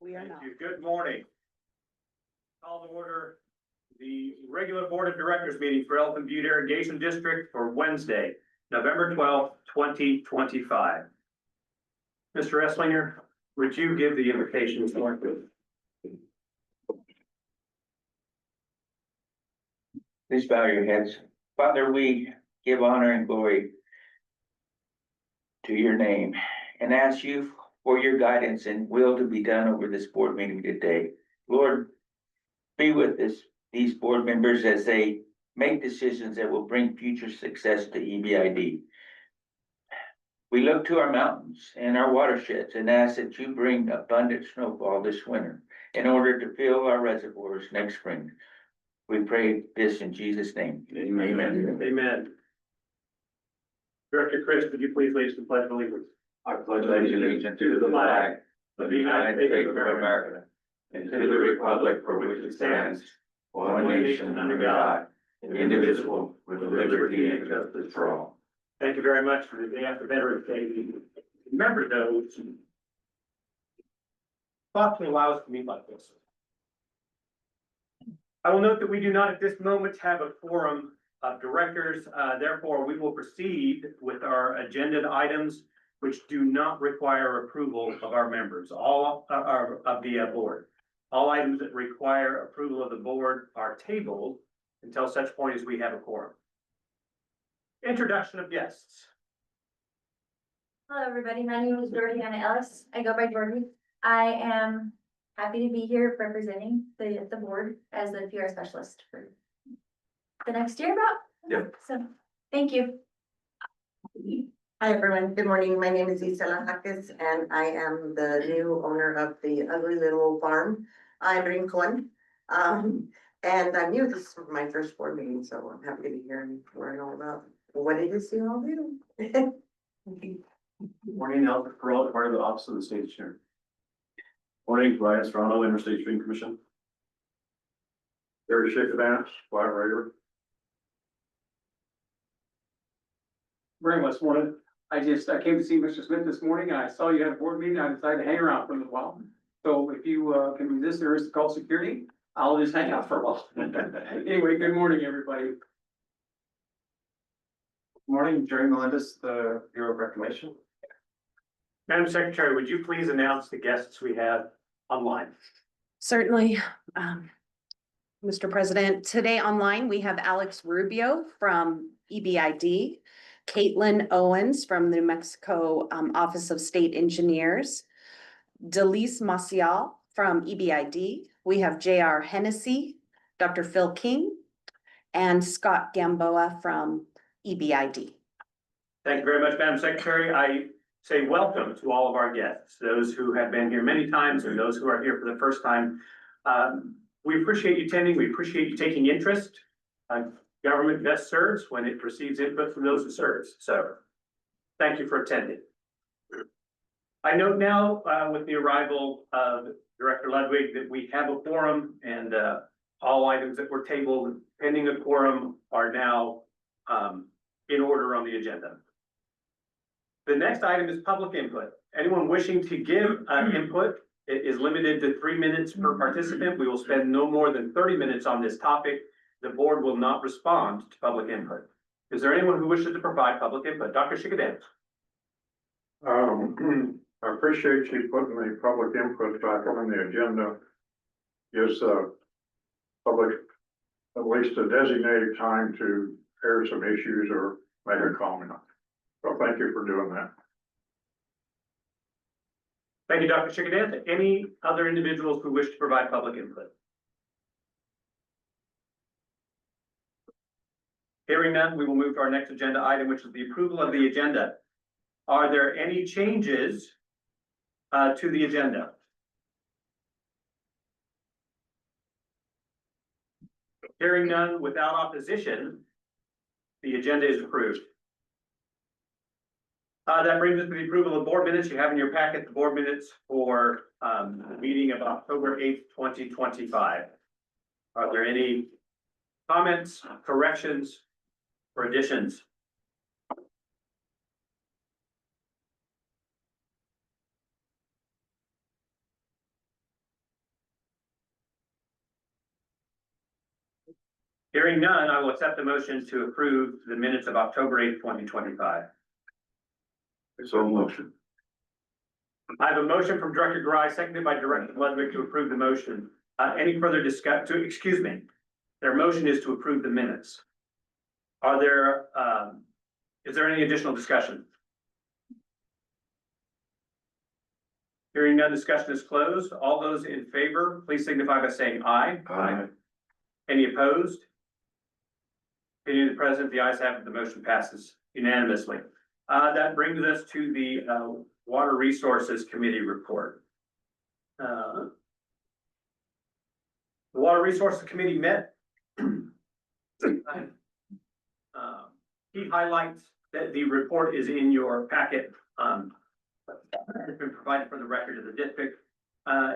We are Thank not. you. Good morning. Call to order the regular Board of Directors meeting for Elton Butte Irrigation District for Wednesday, November 12th, 2025. Mr. Esslinger, would you give the invocation? Please bow your heads. Father, we give honor and glory to your name and ask you for your guidance and will to be done over this board meeting today. Lord, be with these board members as they make decisions that will bring future success to EBID. We look to our mountains and our watersheds and ask that you bring abundant snowfall this winter in order to fill our reservoirs next spring. We pray this in Jesus' name. Amen. Amen. Director Chris, would you please lead us in the pledge of allegiance? I pledge allegiance to the flag of the United States of America and to the republic for which it stands, one nation under God, indivisible, with liberty and justice for all. Thank you very much for the day after Veterans Day. Remember those thoughtfully allow us to meet like this. I will note that we do not at this moment have a quorum of directors. Therefore, we will proceed with our agenda items, which do not require approval of our members, all of the board. All items that require approval of the board are tabled until such point as we have a quorum. Introduction of guests. Hello, everybody. My name is Georgiana Ellis. I go by Jordan. I am happy to be here representing the board as the PR specialist for the next year about. Yep. So, thank you. Hi, everyone. Good morning. My name is Isela Jaques, and I am the new owner of the Ugly Little Farm. I'm Rincon. And I'm new. This is my first board meeting, so I'm happy to be here and learn all about what it is you all do. Morning, Albert Peralta, part of the Office of the State Attorney. Morning, Brian Strano, Interstate Stream Commission. Gary Shakadance, collaborator. Very much wanted. I came to see Mr. Smith this morning. I saw you had a board meeting. I decided to hang around for a little while. So if you can resist the urge to call security, I'll just hang out for a while. Anyway, good morning, everybody. Morning, Jerry Melendez, the Bureau of Reclamation. Madam Secretary, would you please announce the guests we have online? Certainly, Mr. President. Today online, we have Alex Rubio from EBID, Caitlin Owens from the New Mexico Office of State Engineers, Delise Maciel from EBID. We have J.R. Hennessy, Dr. Phil King, and Scott Gamboa from EBID. Thank you very much, Madam Secretary. I say welcome to all of our guests, those who have been here many times and those who are here for the first time. We appreciate you attending. We appreciate you taking interest. Government best serves when it receives input from those it serves. So thank you for attending. I note now with the arrival of Director Ludwig that we have a quorum and all items that were tabled pending a quorum are now in order on the agenda. The next item is public input. Anyone wishing to give input is limited to 3 minutes per participant. We will spend no more than 30 minutes on this topic. The board will not respond to public input. Is there anyone who wishes to provide public input? Dr. Shikadan. I appreciate you putting the public input back on the agenda. Gives public at least a designated time to air some issues or make a comment. So thank you for doing that. Thank you, Dr. Shikadan. Any other individuals who wish to provide public input? Hearing none, we will move to our next agenda item, which is the approval of the agenda. Are there any changes to the agenda? Hearing none, without opposition, the agenda is approved. That brings us to the approval of board minutes. You have in your packet the board minutes for the meeting of October 8th, 2025. Are there any comments, corrections, or additions? Hearing none, I will accept the motion to approve the minutes of October 8th, 2025. So motion. I have a motion from Director Gry, seconded by Director Ludwig to approve the motion. Any further excuse me, their motion is to approve the minutes. Is there any additional discussion? Hearing none, discussion is closed. All those in favor, please signify by saying aye. Aye. Any opposed? Opinion of the president, the ayes have it, the motion passes unanimously. That brings us to the Water Resources Committee report. The Water Resources Committee met. Key highlights that the report is in your packet. Has been provided for the record of the district.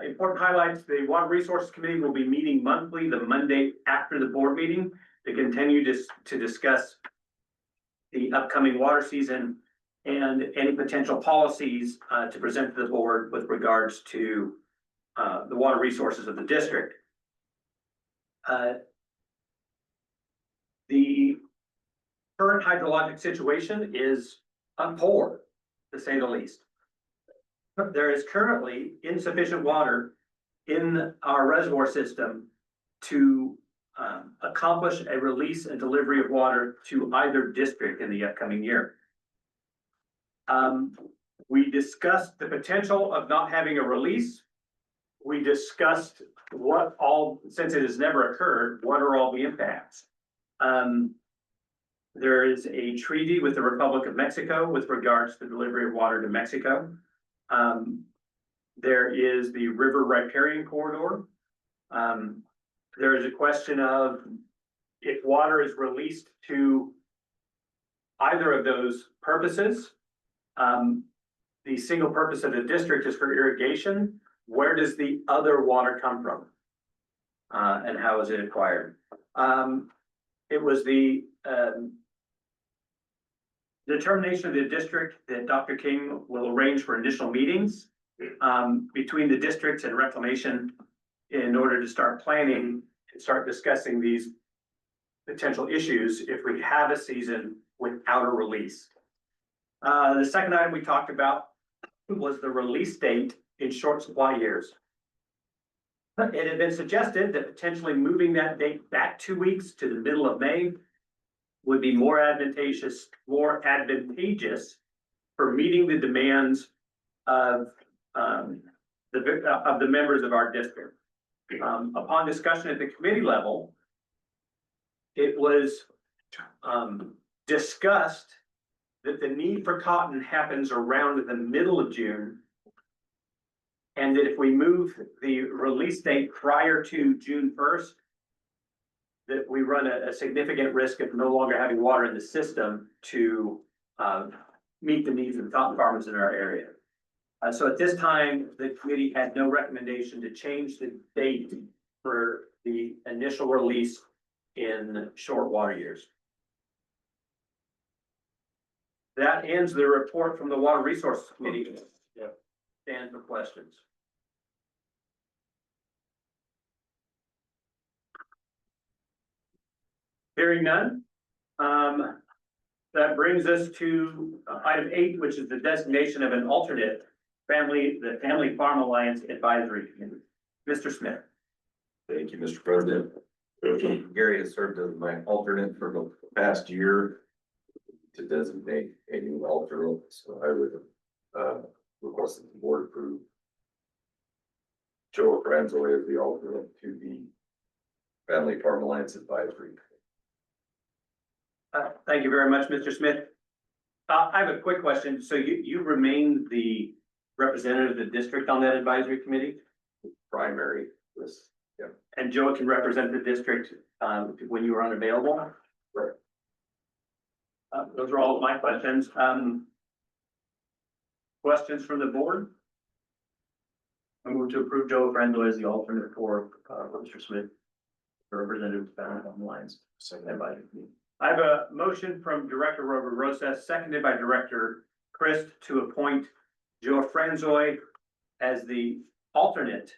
Important highlights, the Water Resources Committee will be meeting monthly, the Monday after the board meeting, to continue to discuss the upcoming water season and any potential policies to present to the board with regards to the water resources of the district. The current hydrologic situation is poor, to say the least. There is currently insufficient water in our reservoir system to accomplish a release and delivery of water to either district in the upcoming year. We discussed the potential of not having a release. We discussed what all, since it has never occurred, what are all the impacts? There is a treaty with the Republic of Mexico with regards to delivery of water to Mexico. There is the river riparian corridor. There is a question of if water is released to either of those purposes. The single purpose of the district is for irrigation. Where does the other water come from? And how is it acquired? It was the determination of the district that Dr. King will arrange for initial meetings between the districts and reclamation in order to start planning and start discussing these potential issues if we have a season without a release. The second item we talked about was the release date in short supply years. It had been suggested that potentially moving that date back 2 weeks to the middle of May would be more advantageous for meeting the demands of the members of our district. Upon discussion at the committee level, it was discussed that the need for cotton happens around the middle of June. And that if we move the release date prior to June 1st, that we run a significant risk of no longer having water in the system to meet the needs of the cotton farmers in our area. So at this time, the committee had no recommendation to change the date for the initial release in short water years. That ends the report from the Water Resources Committee. Stand for questions. Hearing none. That brings us to item 8, which is the designation of an alternate the Family Farm Alliance Advisory Committee. Mr. Smith. Thank you, Mr. President. Gary has served as my alternate for the past year to designate a new alternate, so I would request that the board approve Joe Franzo as the alternate to the Family Farm Alliance Advisory. Thank you very much, Mr. Smith. I have a quick question. So you remain the representative of the district on that advisory committee? Primary, this, yeah. And Joe can represent the district when you are unavailable? Right. Those are all of my questions. Questions from the board? I move to approve Joe Franzo as the alternate for Mr. Smith, the representative of the Family Farm Alliance. Second by me. I have a motion from Director Rosa, seconded by Director Christ, to appoint Joe Franzoy as the alternate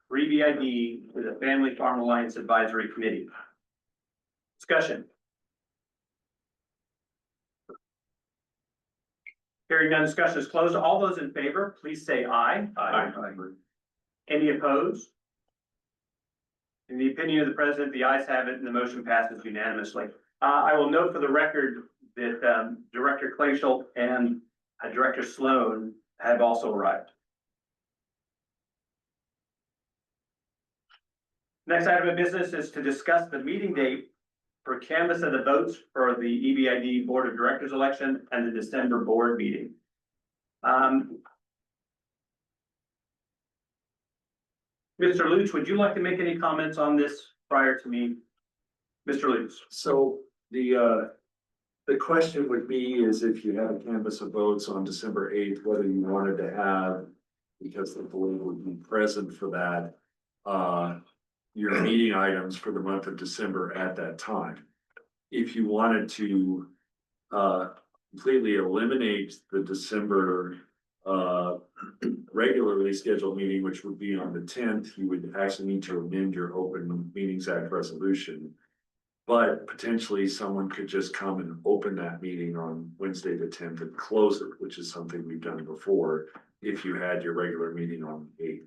for EBID to the Family Farm Alliance Advisory Committee. Discussion. Hearing none, discussion is closed. All those in favor, please say aye. Aye. Any opposed? In the opinion of the president, the ayes have it and the motion passes unanimously. I will note for the record that Director Clay and Director Sloan have also arrived. Next item of business is to discuss the meeting date for canvass of the votes for the EBID Board of Directors election and the December board meeting. Mr. Lutz, would you like to make any comments on this prior to me? Mr. Lutz? So the question would be is if you had a canvass of votes on December 8th, whether you wanted to have, because the board would be present for that, your meeting items for the month of December at that time. If you wanted to completely eliminate the December regularly scheduled meeting, which would be on the 10th, you would actually need to amend your Open Meetings Act resolution. But potentially someone could just come and open that meeting on Wednesday the 10th and close it, which is something we've done before. If you had your regular meeting on the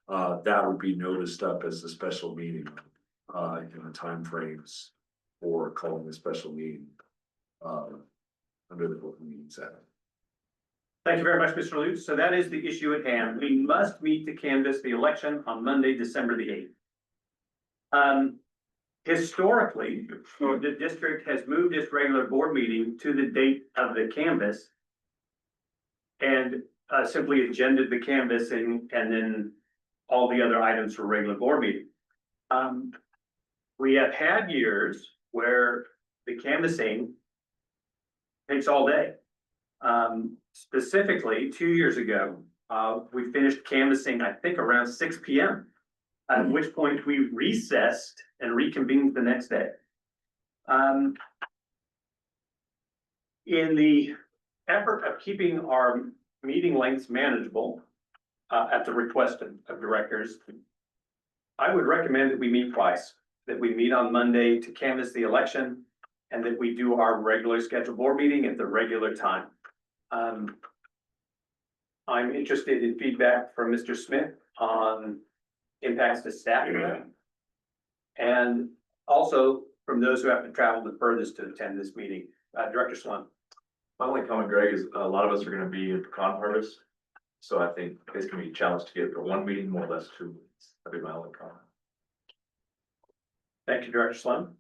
8th, that would be noticed up as a special meeting in the timeframes for calling a special meeting under the Open Meetings Act. Thank you very much, Mr. Lutz. So that is the issue at hand. We must meet to canvass the election on Monday, December the 8th. Historically, the district has moved its regular board meeting to the date of the canvass and simply agended the canvassing and then all the other items for regular board meeting. We have had years where the canvassing takes all day. Specifically, 2 years ago, we finished canvassing, I think around 6 p.m. At which point we recessed and reconvened the next day. In the effort of keeping our meeting lengths manageable, at the request of directors, I would recommend that we meet twice, that we meet on Monday to canvass the election and that we do our regular scheduled board meeting at the regular time. I'm interested in feedback from Mr. Smith on impacts to staff. And also from those who have to travel the furthest to attend this meeting. Director Sloan. My only comment, Greg, is a lot of us are gonna be at pecan harvest. So I think it's gonna be a challenge to get for one meeting, more or less 2 weeks. That'd be my only comment. Thank you, Director Sloan.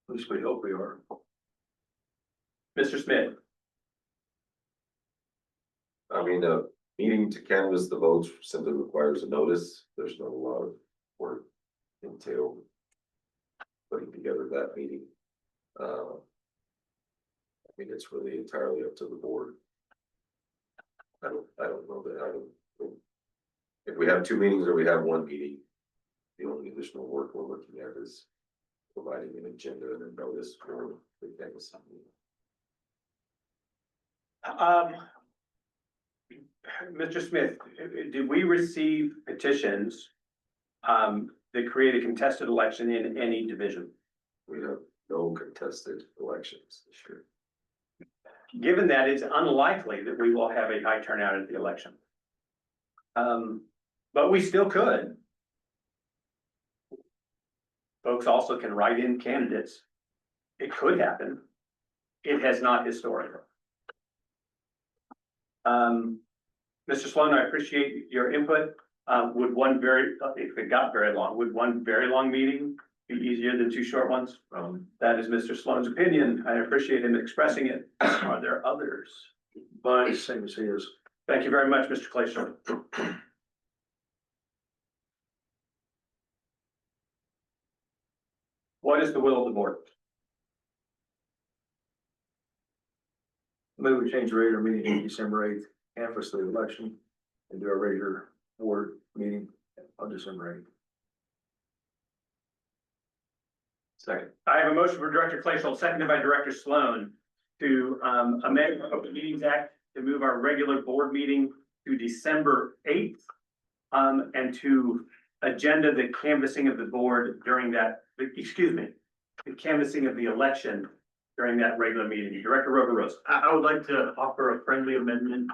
At least we hope we are. Mr. Smith. I mean, a meeting to canvass the votes simply requires a notice. There's not a lot of work entailed putting together that meeting. I mean, it's really entirely up to the board. I don't know that if we have 2 meetings or we have 1 meeting, the only additional work we're looking at is providing an agenda and a notice for the canvassing meeting. Mr. Smith, did we receive petitions that create a contested election in any division? We have no contested elections this year. Given that, it's unlikely that we will have a high turnout at the election. But we still could. Folks also can write in candidates. It could happen. It has not historically. Mr. Sloan, I appreciate your input. Would one if it got very long, would one very long meeting be easier than 2 short ones? That is Mr. Sloan's opinion. I appreciate him expressing it. Are there others? Mine, same as his. Thank you very much, Mr. Clayshore. What is the will of the board? Maybe we change the regular meeting to December 8th, canvass the election, and do a regular board meeting on December 8th. Second. I have a motion for Director Clayshore, seconded by Director Sloan, to amend the Open Meetings Act to move our regular board meeting to December 8th, and to agenda the canvassing of the board during that, the canvassing of the election during that regular meeting. Director Rosa. I would like to offer a friendly amendment,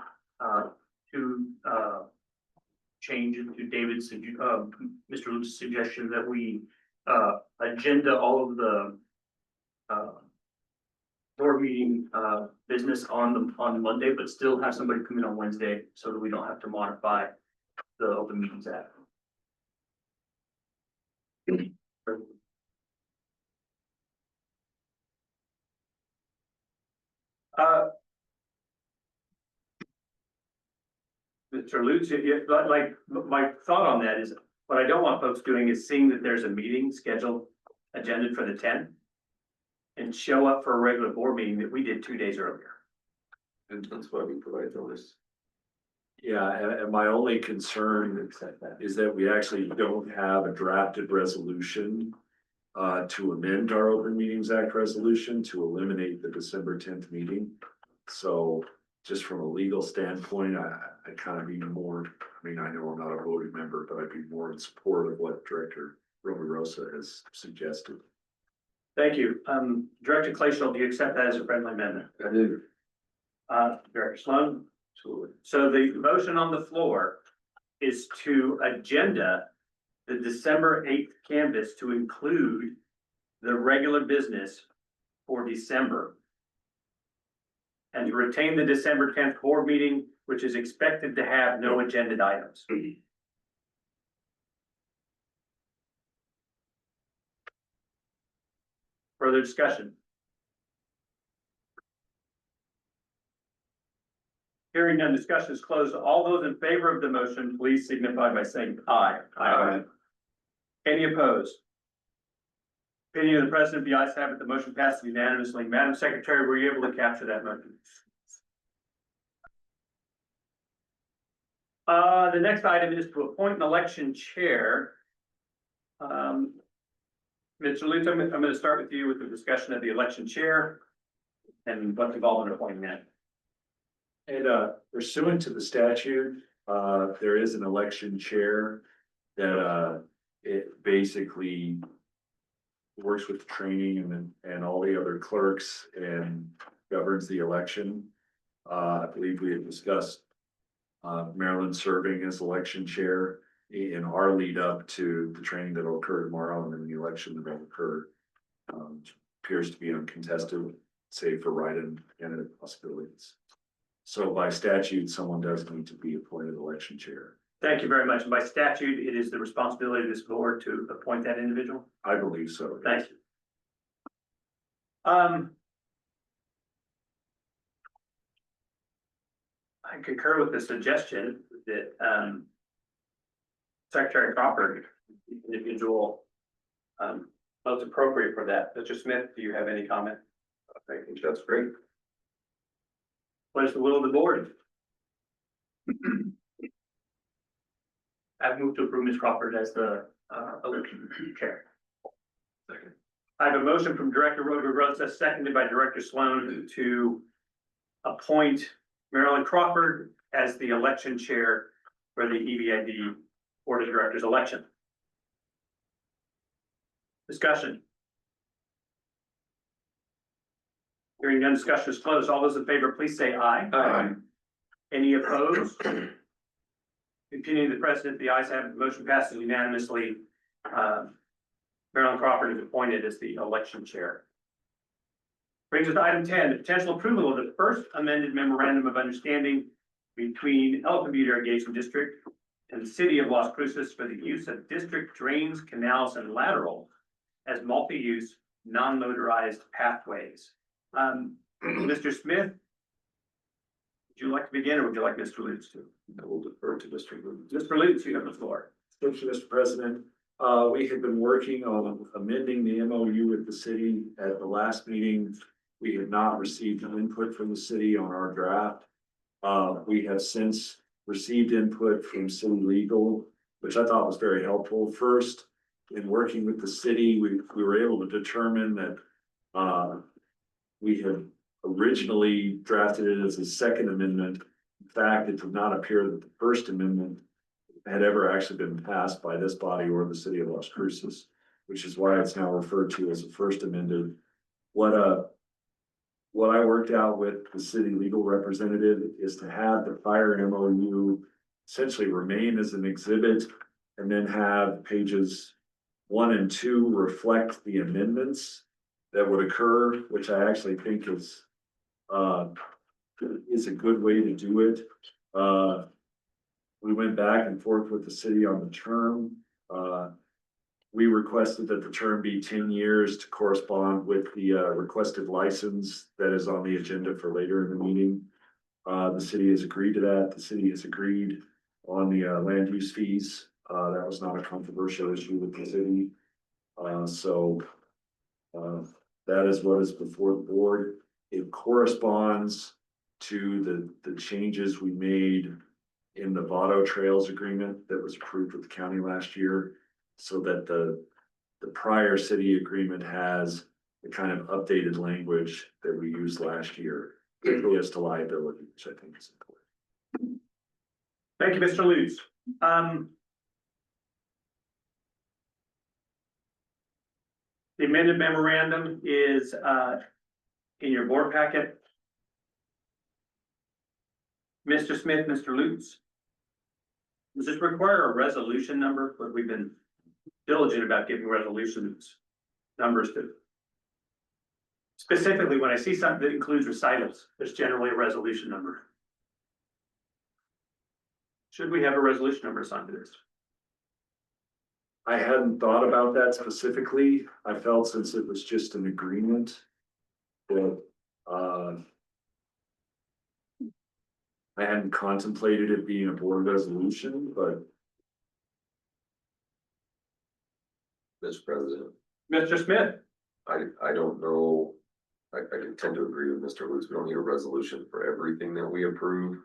to, change it to David's, Mr. Lutz's suggestion that we, agenda all of the, board meeting, business on Monday, but still have somebody come in on Wednesday so that we don't have to modify the Open Meetings Act. Uh, Mr. Lutz, like, my thought on that is, what I don't want folks doing is seeing that there's a meeting scheduled, agended for the 10th, and show up for a regular board meeting that we did 2 days earlier. And that's why we provide notice. Yeah, and my only concern is that we actually don't have a drafted resolution to amend our Open Meetings Act resolution to eliminate the December 10th meeting. So just from a legal standpoint, I kind of be more, I mean, I know I'm not a voting member, but I'd be more in support of what Director Rosa has suggested. Thank you. Director Clayshaw, do you accept that as a friendly amendment? I do. Director Sloan? Absolutely. So the motion on the floor is to agenda the December 8th canvass to include the regular business for December. And to retain the December 10th board meeting, which is expected to have no agenda items. Further discussion? Hearing none, discussion is closed. All those in favor of the motion, please signify by saying aye. Aye. Any opposed? Opinion of the president, the ayes have it, the motion passes unanimously. Madam Secretary, were you able to capture that motion? The next item is to appoint an election chair. Mr. Lutz, I'm going to start with you with the discussion of the election chair and what's involved in appointing that. And pursuant to the statute, there is an election chair that it basically works with training and all the other clerks and governs the election. I believe we had discussed Maryland serving as election chair in our lead up to the training that will occur tomorrow and then the election that will occur. Appears to be uncontested, save for write-in candidate possibilities. So by statute, someone does need to be appointed election chair. Thank you very much. And by statute, it is the responsibility of this board to appoint that individual. I believe so. Thank you. I concur with the suggestion that Secretary Crawford, the individual, most appropriate for that. Mr. Smith, do you have any comment? I think that's great. What is the will of the board? I've moved to approve Ms. Crawford as the election chair. Second. I have a motion from Director Rosa, seconded by Director Sloan to appoint Marilyn Crawford as the election chair for the EBID Board of Directors election. Discussion. Hearing none, discussion is closed. All those in favor, please say aye. Aye. Any opposed? Opinion of the president, the ayes have it, the motion passes unanimously. Marilyn Crawford is appointed as the election chair. Brings us to item 10, the potential approval of the first amended memorandum of understanding between Butte Irrigation District and the city of Las Cruces for the use of district drains, canals, and laterals as multi-use, non-motorized pathways. Mr. Smith, would you like to begin, or would you like Mr. Lutz to? I will defer to Mr. Lutz. Mr. Lutz, you have the floor. Thank you, Mr. President. We have been working on amending the MOU with the city. At the last meeting, we had not received input from the city on our draft. We have since received input from city legal, which I thought was very helpful. First, in working with the city, we were able to determine that we had originally drafted it as a second amendment. In fact, it did not appear that the first amendment had ever actually been passed by this body or the city of Las Cruces. which is why it's now referred to as a first amended. What I worked out with the city legal representative is to have the prior MOU essentially remain as an exhibit and then have pages 1 and 2 reflect the amendments that would occur, which I actually think is a good way to do it. We went back and forth with the city on the term. We requested that the term be 10 years to correspond with the requested license that is on the agenda for later in the meeting. The city has agreed to that. The city has agreed on the land use fees. That was not a controversial issue with the city. That is what is before the board. It corresponds to the changes we made in the Vado Trails agreement that was approved with the county last year, so that the prior city agreement has the kind of updated language that we used last year, particularly as to liability, which I think is important. Thank you, Mr. Lutz. The amended memorandum is in your board packet. Mr. Smith, Mr. Lutz. Does this require a resolution number? But we've been diligent about giving resolutions numbers to. Specifically, when I see something that includes recitals, there's generally a resolution number. Should we have a resolution number assigned to this? I hadn't thought about that specifically. I felt since it was just an agreement that I hadn't contemplated it being a board resolution, but Mr. President, Mr. Smith? I don't know. I tend to agree with Mr. Lutz. We don't need a resolution for everything that we approve.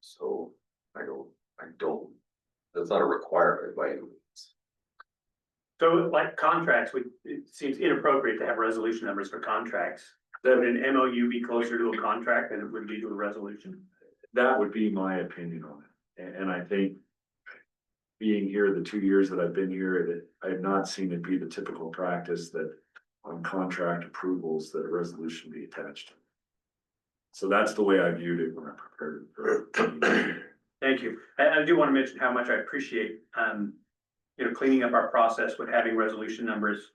So I don't, that's not a requirement by any means. So like contracts, it seems inappropriate to have resolution numbers for contracts. Would an MOU be closer to a contract than it would be to a resolution? that would be my opinion on it. And I think being here the 2 years that I've been here, that I have not seen it be the typical practice that on contract approvals that a resolution be attached. So that's the way I viewed it when I prepared it for. Thank you. I do want to mention how much I appreciate, cleaning up our process with having resolution numbers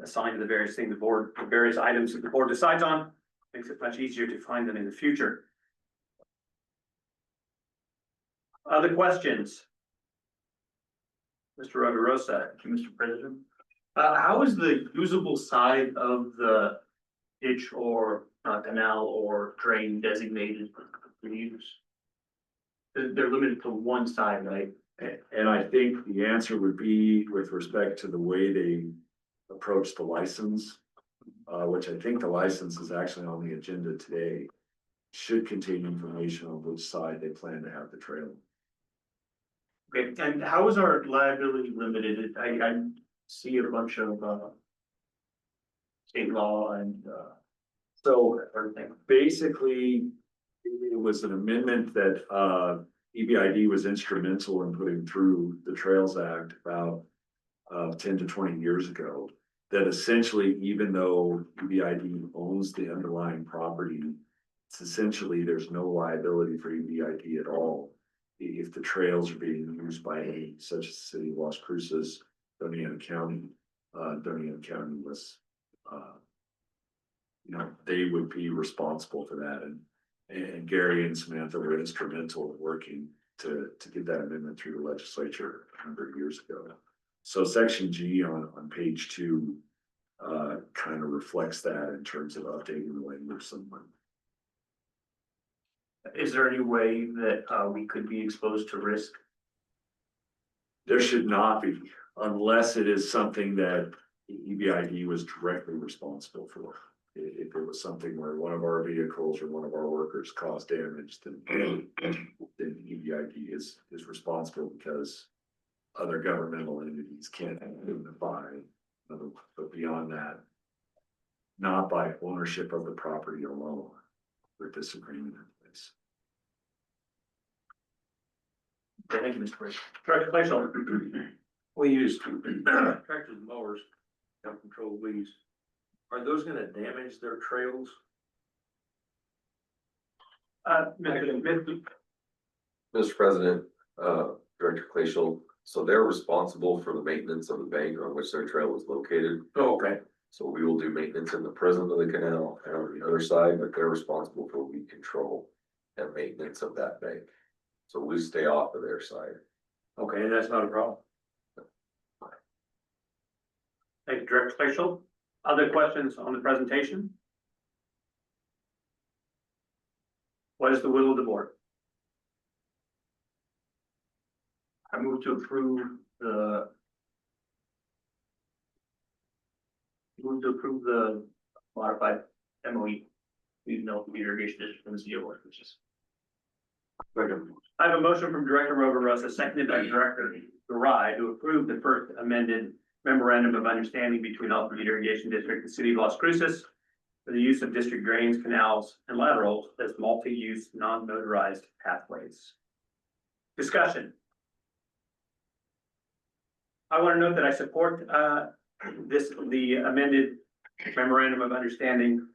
assigned to the various things, the various items that the board decides on, makes it much easier to find them in the future. Other questions? Mr. Roderosa. Thank you, Mr. President. How is the usable side of the ditch or canal or drain designated for use? They're limited to one side, right? And I think the answer would be with respect to the way they approach the license, which I think the license is actually on the agenda today, should contain information on which side they plan to have the trail. Okay, and how is our liability limited? I see a bunch of state law and So everything. basically, it was an amendment that EBID was instrumental in putting through the Trails Act about 10 to 20 years ago. That essentially, even though EBID owns the underlying property, it's essentially there's no liability for EBID at all if the trails are being used by any, such as the city of Las Cruces, Doña County. Doña County was, they would be responsible for that, and Gary and Samantha were instrumental in working to get that amendment through the legislature a number of years ago. So section G on page 2 kind of reflects that in terms of updating the language somewhat. Is there any way that we could be exposed to risk? There should not be, unless it is something that EBID was directly responsible for. If it was something where one of our vehicles or one of our workers caused damage, then EBID is responsible because other governmental entities can't indemnify. But beyond that, not by ownership of the property alone with this agreement in place. Okay, thank you, Mr. President. Director Clay. We use tractors and mowers, help control weeds. Are those gonna damage their trails? Mr. President, Director Glacial, so they're responsible for the maintenance of the bank on which their trail is located. Oh, okay. So we will do maintenance in the prison of the canal and on the other side, but they're responsible for weed control and maintenance of that bank. So we stay off of their side. Okay, that's not a problem. Thank you, Director Glacial. Other questions on the presentation? What is the will of the board? I move to approve the. Move to approve the modified MOE. We know the irrigation district and the CO ordinances. I have a motion from Director Roverosa, seconded by Director Garai, to approve the first amended memorandum of understanding between Alpha Irrigation District and the City of Las Cruces for the use of district drains, canals, and laterals as multi-use, non-motorized pathways. Discussion. I want to note that I support the amended memorandum of understanding.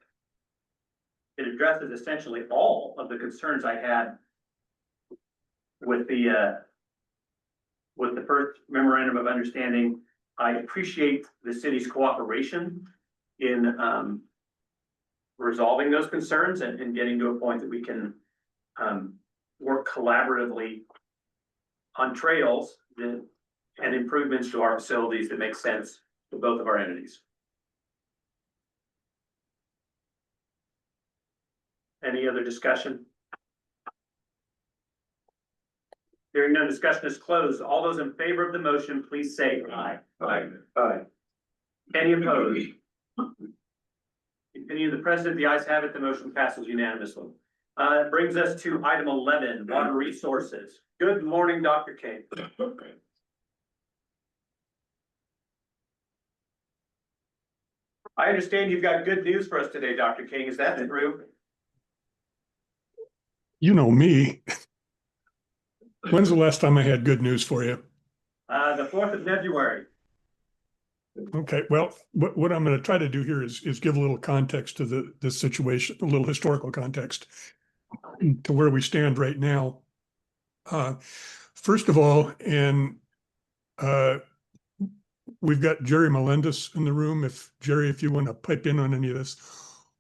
It addresses essentially all of the concerns I had with the first memorandum of understanding. I appreciate the city's cooperation in resolving those concerns and getting to a point that we can work collaboratively on trails and improvements to our facilities that make sense to both of our entities. Any other discussion? Hearing no discussion is closed. All those in favor of the motion, please say aye. Aye. Aye. Any opposed? Opinion of the president, the ayes have it, the motion passes unanimously. It brings us to item 11, water resources. Good morning, Dr. King. I understand you've got good news for us today, Dr. King. Is that true? You know me. When's the last time I had good news for you? The 4th of February. Okay, well, what I'm going to try to do here is give a little context to the situation, a little historical context to where we stand right now. First of all, we've got Jerry Melendez in the room. Jerry, if you want to pipe in on any of this.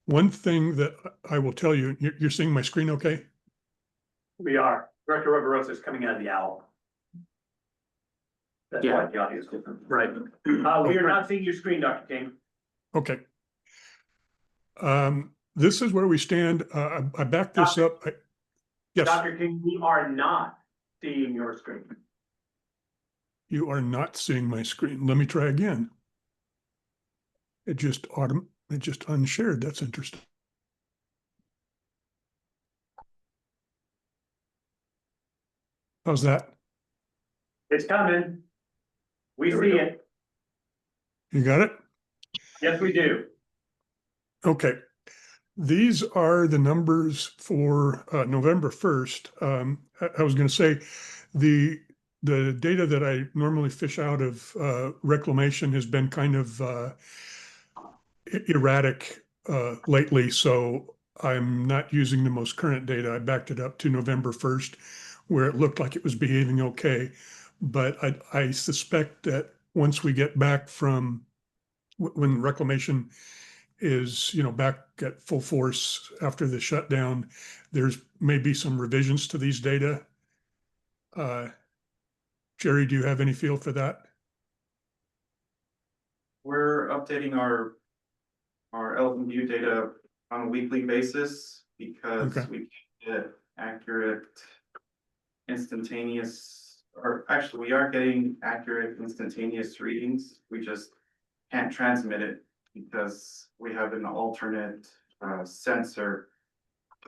One thing that I will tell you, you're seeing my screen okay? We are. Director Roverosa is coming out of the owl. That's why the audio is different. Right. We are not seeing your screen, Dr. King. Okay. This is where we stand. I backed this up. Yes. Dr. King, we are not seeing your screen. You are not seeing my screen. Let me try again. It just unshared. That's interesting. How's that? It's coming. We see it. You got it? Yes, we do. Okay. These are the numbers for November 1st. I was going to say the data that I normally fish out of reclamation has been kind of erratic lately, so I'm not using the most current data. I backed it up to November 1st, where it looked like it was behaving okay. But I suspect that once we get back from when reclamation is, back at full force after the shutdown, there's maybe some revisions to these data. Jerry, do you have any feel for that? We're updating our Elton View data on a weekly basis because Okay. we can't get accurate instantaneous, or actually we are getting accurate instantaneous readings. We just can't transmit it because we have an alternate sensor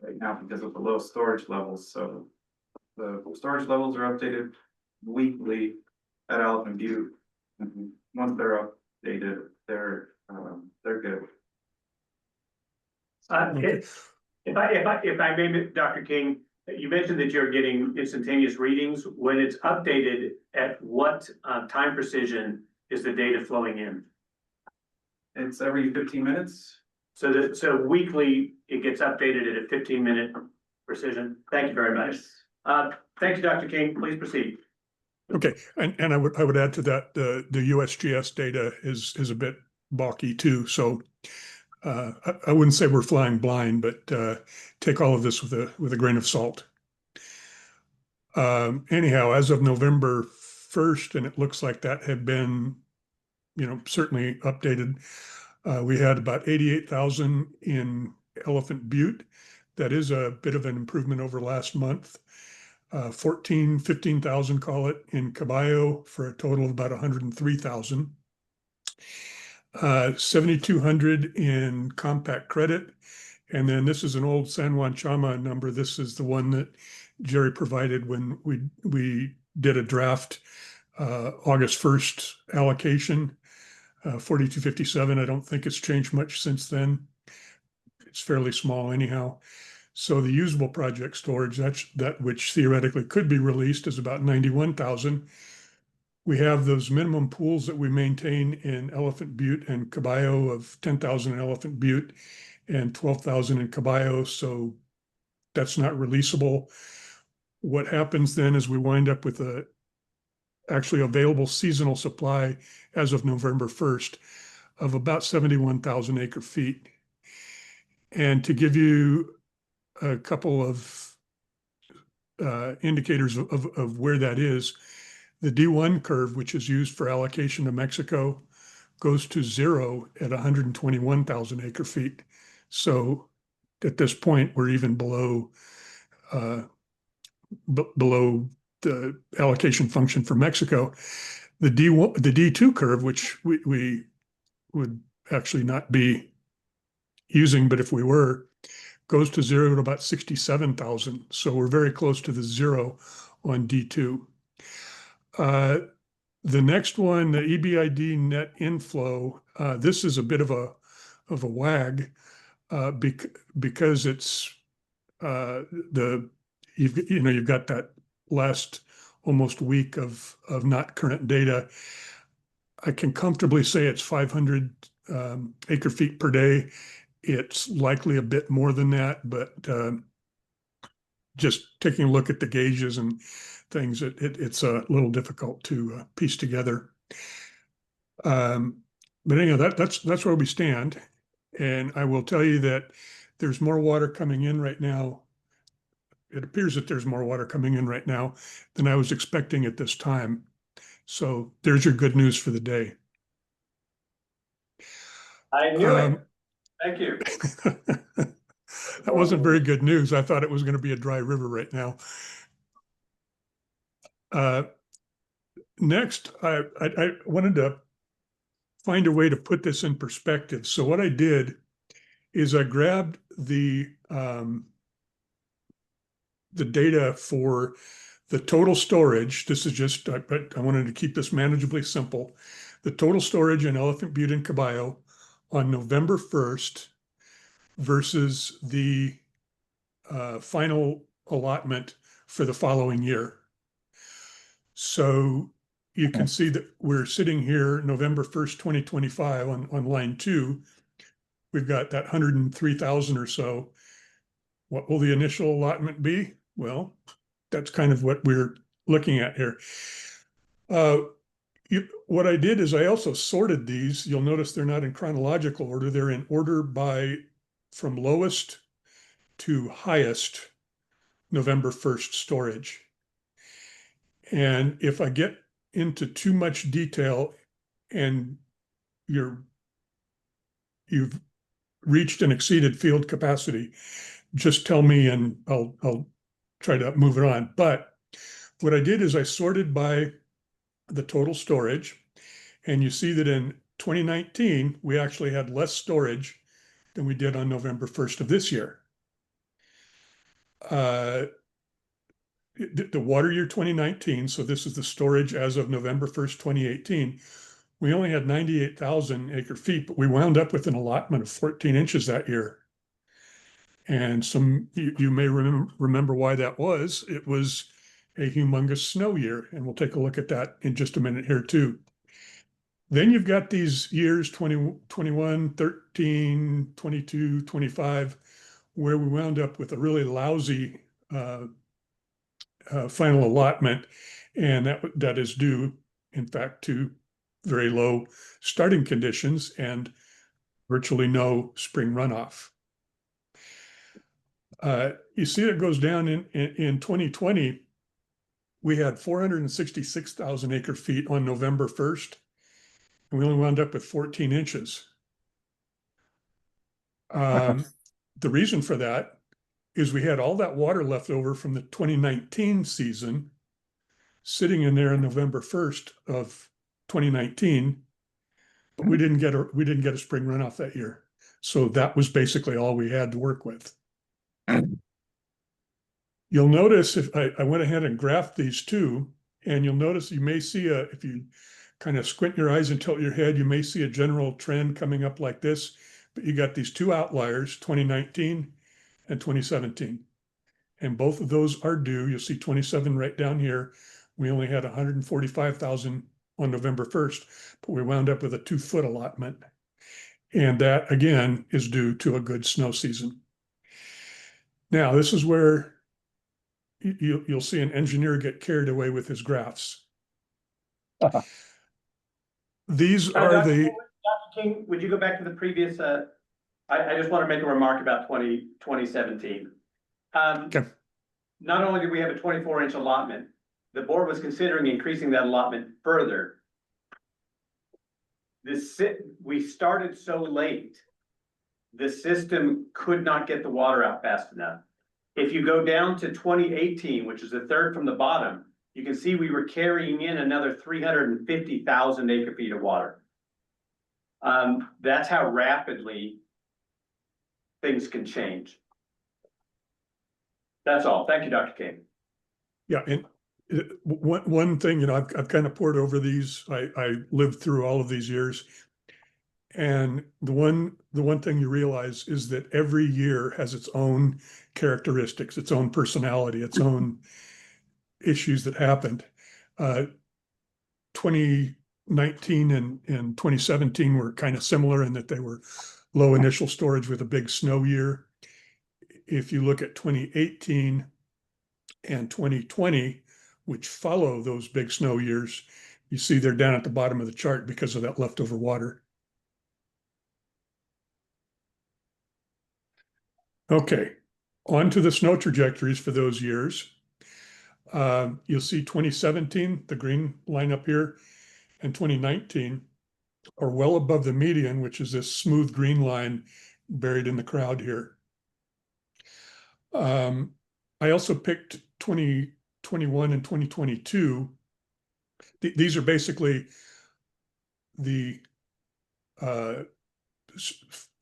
right now because of the low storage levels. So the storage levels are updated weekly at Elton View. Once they're updated, they're good. If I may, Dr. King, You mentioned that you're getting instantaneous readings. When it's updated, at what time precision is the data flowing in? It's every 15 minutes. So weekly, it gets updated at a 15-minute precision. Thank you very much. Thank you, Dr. King. Please proceed. Okay, and I would add to that, the USGS data is a bit balky too, so I wouldn't say we're flying blind, but take all of this with a grain of salt. Anyhow, as of November 1st, and it looks like that had been, certainly updated, we had about 88,000 in Elephant Butte. That is a bit of an improvement over last month. 15,000, call it, in Caballo for a total of about 103,000. 7,200 in compact credit. And then this is an old San Juan Chama number. This is the one that Jerry provided when we did a draft August 1st allocation, 4257. I don't think it's changed much since then. It's fairly small anyhow. So the usable project storage, that which theoretically could be released, is about 91,000. We have those minimum pools that we maintain in Elephant Butte and Caballo of 10,000 in Elephant Butte and 12,000 in Caballo. So that's not releasable. What happens then is we wind up with a actually available seasonal supply as of November 1st of about 71,000 acre feet. And to give you a couple of indicators of where that is, the D1 curve, which is used for allocation to Mexico, goes to 0 at 121,000 acre feet. So at this point, we're even below the allocation function for Mexico. The D2 curve, which we would actually not be using, but if we were, goes to 0 to about 67,000. So we're very close to the 0 on D2. The next one, the EBID net inflow, this is a bit of a wag because it's you've got that last almost week of not current data. I can comfortably say it's 500 acre feet per day. It's likely a bit more than that, but just taking a look at the gauges and things, it's a little difficult to piece together. But anyhow, that's where we stand. And I will tell you that there's more water coming in right now. It appears that there's more water coming in right now than I was expecting at this time. So there's your good news for the day. I knew it. Thank you. That wasn't very good news. I thought it was going to be a dry river right now. Next, I wanted to find a way to put this in perspective. So what I did is I grabbed the data for the total storage. This is just, I wanted to keep this manageably simple. The total storage in Elephant Butte and Caballo on November 1st versus the final allotment for the following year. So you can see that we're sitting here November 1st, 2025 on line 2. We've got that 103,000 or so. What will the initial allotment be? Well, that's kind of what we're looking at here. What I did is I also sorted these. You'll notice they're not in chronological order. They're in order from lowest to highest November 1st storage. And if I get into too much detail and you've reached and exceeded field capacity, just tell me and I'll try to move it on. But what I did is I sorted by the total storage, and you see that in 2019, we actually had less storage than we did on November 1st of this year. The water year 2019, so this is the storage as of November 1st, 2018, we only had 98,000 acre feet, but we wound up with an allotment of 14 inches that year. And you may remember why that was. It was a humongous snow year, and we'll take a look at that in just a minute here too. Then you've got these years 20, 21, 13, 22, 25, where we wound up with a really lousy final allotment. And that is due, in fact, to very low starting conditions and virtually no spring runoff. You see it goes down in 2020. We had 466,000 acre feet on November 1st, and we only wound up with 14 inches. The reason for that is we had all that water left over from the 2019 season sitting in there on November 1st of 2019, but we didn't get a spring runoff that year. So that was basically all we had to work with. You'll notice if I went ahead and graphed these two, and you'll notice you may see if you kind of squint your eyes and tilt your head, you may see a general trend coming up like this, but you got these two outliers, 2019 and 2017. And both of those are due. You'll see 27 right down here. We only had 145,000 on November 1st, but we wound up with a 2-foot allotment. And that again is due to a good snow season. Now, this is where you'll see an engineer get carried away with his graphs. These are Dr. the. Dr. King, would you go back to the previous, I just want to make a remark about 2017. Okay. Not only did we have a 24-inch allotment, the board was considering increasing that allotment further. We started so late, the system could not get the water out fast enough. If you go down to 2018, which is the third from the bottom, you can see we were carrying in another 350,000 acre feet of water. That's how rapidly things can change. That's all. Thank you, Dr. King. Yeah, and one thing, I've kind of poured over these. I lived through all of these years. And the one thing you realize is that every year has its own characteristics, its own personality, its own issues that happened. 2019 and 2017 were kind of similar in that they were low initial storage with a big snow year. If you look at 2018 and 2020, which follow those big snow years, you see they're down at the bottom of the chart because of that leftover water. Okay, on to the snow trajectories for those years. You'll see 2017, the green line up here, and 2019 are well above the median, which is this smooth green line buried in the crowd here. I also picked 2021 and 2022. These are basically the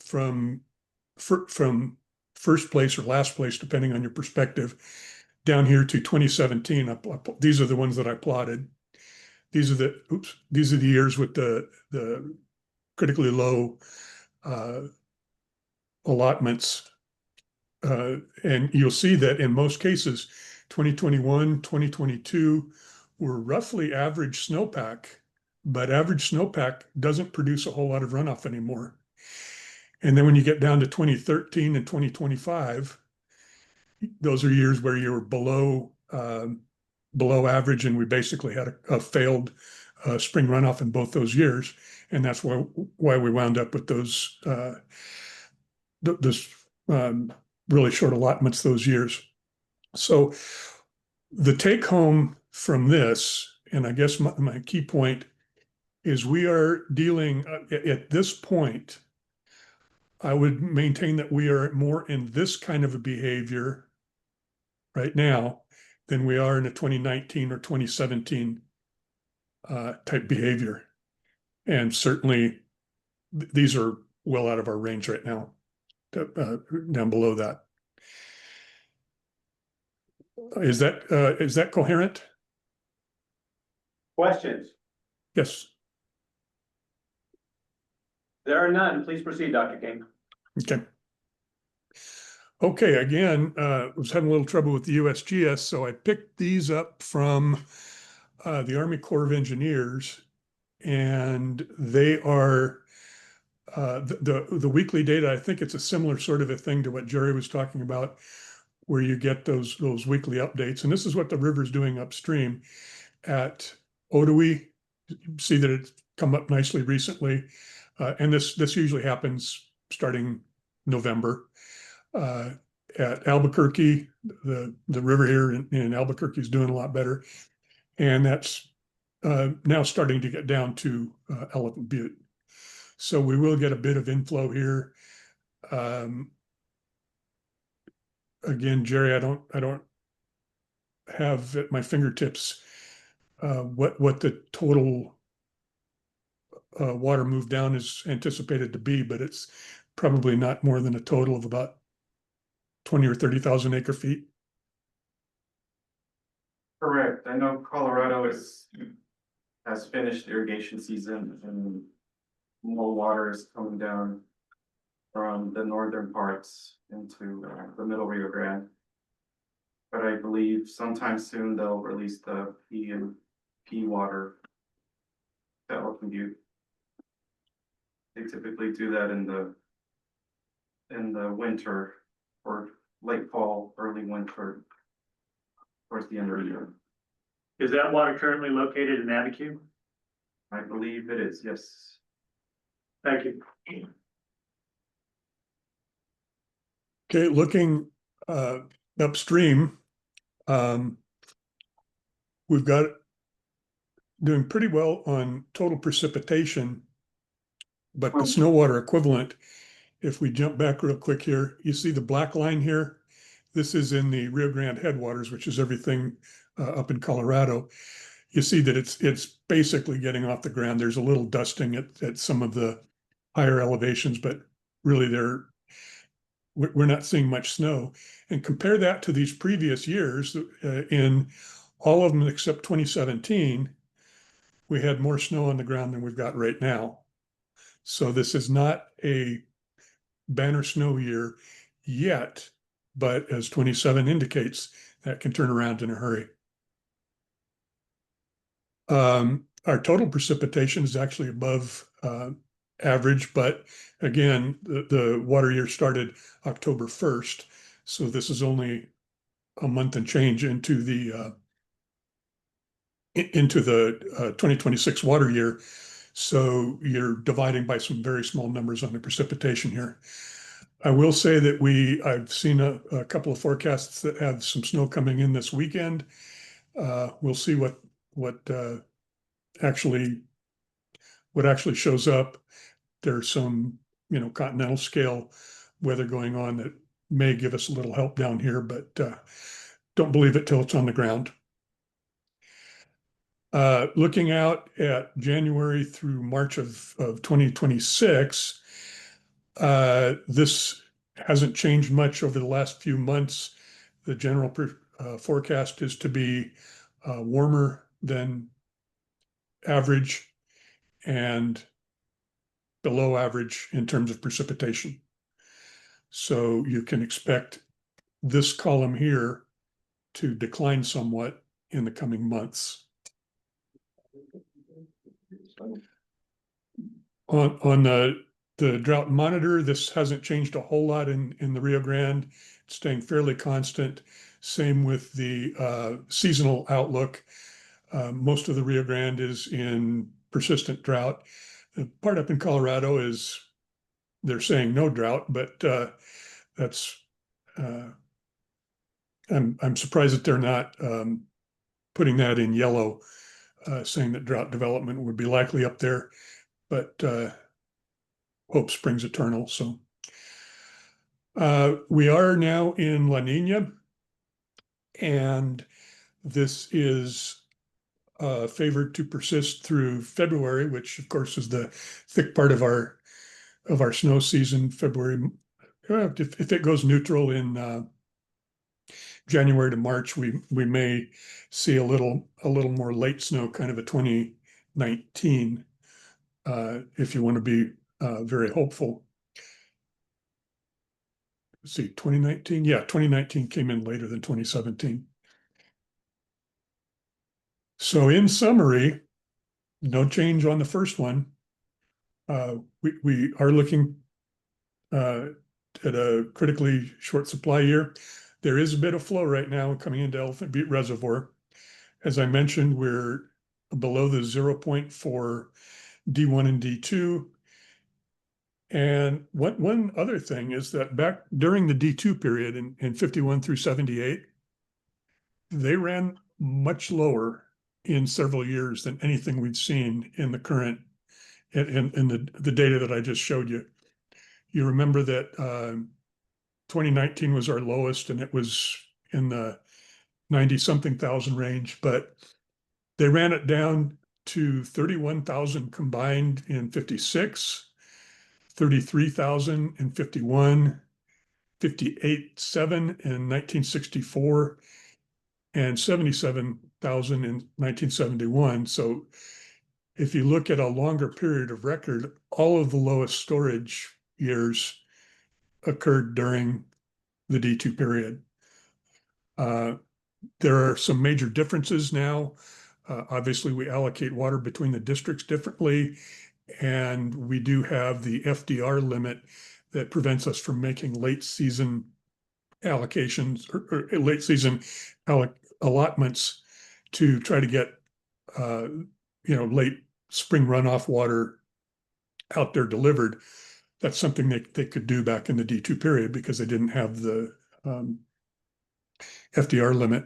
from first place or last place, depending on your perspective, down here to 2017. These are the ones that I plotted. These are the years with the critically low allotments. And you'll see that in most cases, 2021, 2022 were roughly average snowpack, but average snowpack doesn't produce a whole lot of runoff anymore. And then when you get down to 2013 and 2025, those are years where you were below average, and we basically had a failed spring runoff in both those years, and that's why we wound up with those really short allotments those years. So the take home from this, and I guess my key point is we are dealing at this point. I would maintain that we are more in this kind of a behavior right now than we are in a 2019 or 2017 type behavior. And certainly these are well out of our range right now, down below that. Is that coherent? Questions? Yes. There are none. Please proceed, Dr. King. Okay. Okay, again, was having a little trouble with the USGS, so I picked these up from the Army Corps of Engineers. And they are the weekly data. I think it's a similar sort of a thing to what Jerry was talking about, where you get those weekly updates. And this is what the river's doing upstream at Otoe. See that it's come up nicely recently. And this usually happens starting November. At Albuquerque, the river here in Albuquerque is doing a lot better. And that's now starting to get down to Elephant Butte. So we will get a bit of inflow here. Again, Jerry, I don't have at my fingertips what the total water move down is anticipated to be, but it's probably not more than a total of about 20 or 30,000 acre feet. Correct. I know Colorado has finished irrigation season and more water is coming down from the northern parts into the middle Rio Grande. But I believe sometime soon they'll release the P and P water that will compute. They typically do that in the winter or late fall, early winter, towards the end of the year. Is that water currently located in Abiquiu? I believe it is, yes. Thank you. Okay, looking upstream, we've got doing pretty well on total precipitation, but the snow water equivalent, if we jump back real quick here, you see the black line here. This is in the Rio Grande headwaters, which is everything up in Colorado. You see that it's basically getting off the ground. There's a little dusting at some of the higher elevations, but really we're not seeing much snow. And compare that to these previous years, in all of them except 2017, we had more snow on the ground than we've got right now. So this is not a banner snow year yet, but as 27 indicates, that can turn around in a hurry. Our total precipitation is actually above average, but again, the water year started October 1st. So this is only a month and change into the 2026 water year. So you're dividing by some very small numbers on the precipitation here. I will say that I've seen a couple of forecasts that have some snow coming in this weekend. We'll see what actually shows up. There's some, continental scale weather going on that may give us a little help down here, but don't believe it till it's on the ground. Looking out at January through March of 2026, this hasn't changed much over the last few months. The general forecast is to be warmer than average and below average in terms of precipitation. So you can expect this column here to decline somewhat in the coming months. On the drought monitor, this hasn't changed a whole lot in the Rio Grande. It's staying fairly constant. Same with the seasonal outlook. Most of the Rio Grande is in persistent drought. The part up in Colorado is they're saying no drought, but that's I'm surprised that they're not putting that in yellow, saying that drought development would be likely up there, but hope springs eternal. So we are now in La Nina, and this is favored to persist through February, which of course is the thick part of our snow season. February, if it goes neutral in January to March, we may see a little more late snow, kind of a 2019, if you want to be very hopeful. let's see, 2019, yeah, 2019 came in later than 2017. So in summary, no change on the first one. We are looking at a critically short supply year. There is a bit of flow right now coming into Elephant Butte Reservoir. As I mentioned, we're below the 0.4 D1 and D2. And one other thing is that back during the D2 period in 51 through 78, they ran much lower in several years than anything we've seen in the current, in the data that I just showed you. You remember that 2019 was our lowest and it was in the 90-something thousand range, but they ran it down to 31,000 combined in 56, 33,000 in 51, 58.7 in 1964, and 77,000 in 1971. So if you look at a longer period of record, all of the lowest storage years occurred during the D2 period. There are some major differences now. Obviously, we allocate water between the districts differently, and we do have the FDR limit that prevents us from making late season allocations or late season allotments to try to get late spring runoff water out there delivered. That's something they could do back in the D2 period because they didn't have the FDR limit.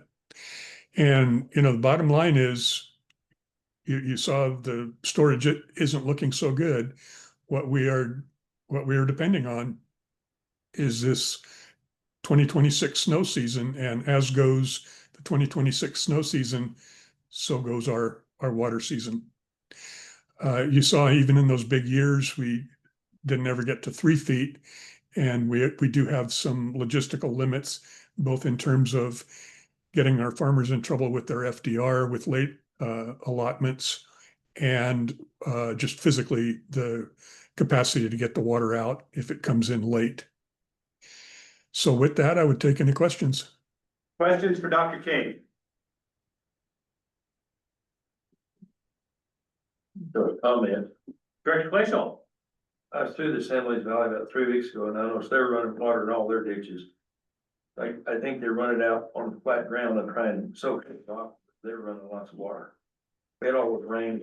And the bottom line is you saw the storage isn't looking so good. What we are depending on is this 2026 snow season, and as goes the 2026 snow season, so goes our water season. You saw even in those big years, we didn't ever get to 3 feet, and we do have some logistical limits, both in terms of getting our farmers in trouble with their FDR with late allotments, and just physically the capacity to get the water out if it comes in late. So with that, I would take any questions. Questions for Dr. King? Comment. Director Glacial? I was through the Assemblies Valley about 3 weeks ago and I noticed they were running water in all their ditches. I think they're running out on the flat ground and trying to soak it off. They're running lots of water. They had all the rain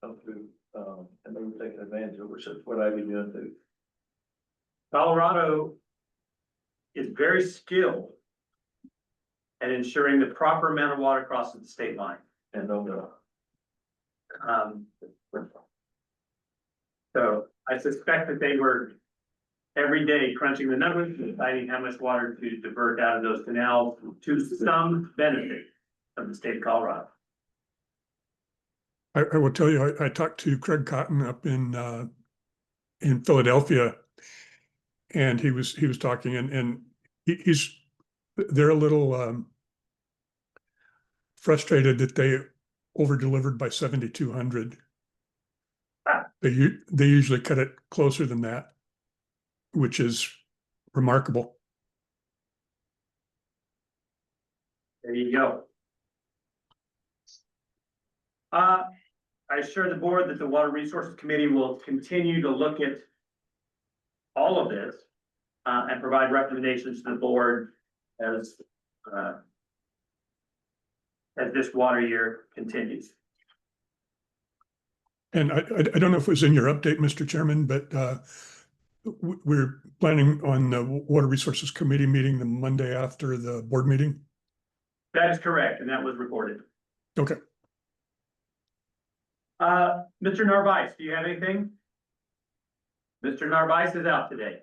come through, and they were taking advantage of it, so what I'd be doing too. Colorado is very skilled at ensuring the proper amount of water crosses the state line. And no. So I suspect that they were every day crunching the numbers, deciding how much water to divert out of those canals to some benefit of the state of Colorado. I will tell you, I talked to Craig Cotton up in Philadelphia, and he was talking, and they're a little frustrated that they over delivered by 7,200. They usually cut it closer than that, which is remarkable. There you go. I assure the board that the Water Resources Committee will continue to look at all of this and provide recommendations to the board as this water year continues. And I don't know if it was in your update, Mr. Chairman, but we're planning on the Water Resources Committee meeting the Monday after the board meeting. That is correct, and that was recorded. Okay. Mr. Narvaez, do you have anything? Mr. Narvaez is out today.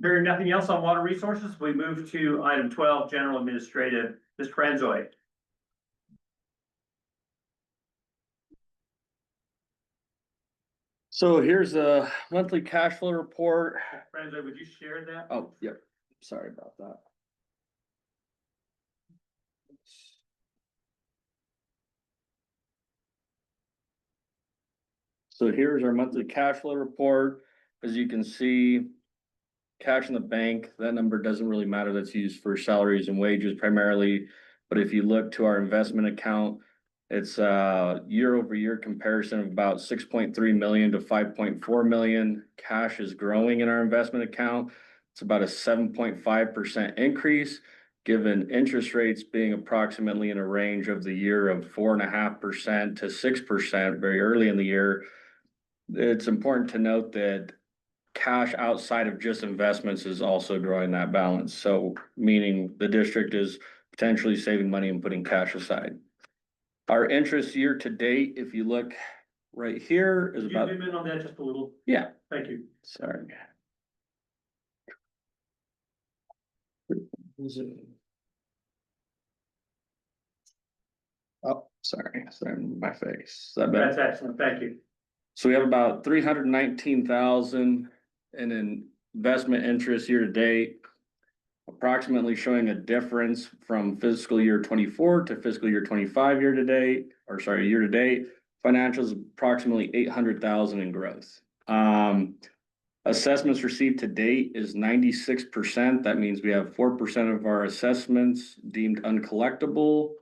Hearing nothing else on water resources, we move to item 12, general administrative. Mr. Franzoy. So here's a monthly cash flow report. Franzoy, would you share that? Oh, yep. Sorry about that. So here's our monthly cash flow report. as you can see, cash in the bank, that number doesn't really matter. That's used for salaries and wages primarily. But if you look to our investment account, it's a year-over-year comparison of about 6.3 million to 5.4 million. Cash is growing in our investment account. It's about a 7.5% increase, given interest rates being approximately in a range of the year of 4.5% to 6% very early in the year. It's important to note that cash outside of just investments is also growing that balance. So meaning the district is potentially saving money and putting cash aside. Our interest year to date, if you look right here, is Could you about, zoom in on that just a little? yeah, Thank you. sorry. Oh, sorry, my face. Is that better? That's excellent. Thank you. So we have about 319,000 in investment interest year to date. Approximately showing a difference from fiscal year 24 to fiscal year 25 year to date, or sorry, year to date. Financials approximately 800,000 in growth. Assessments received to date is 96%. That means we have 4% of our assessments deemed uncollectible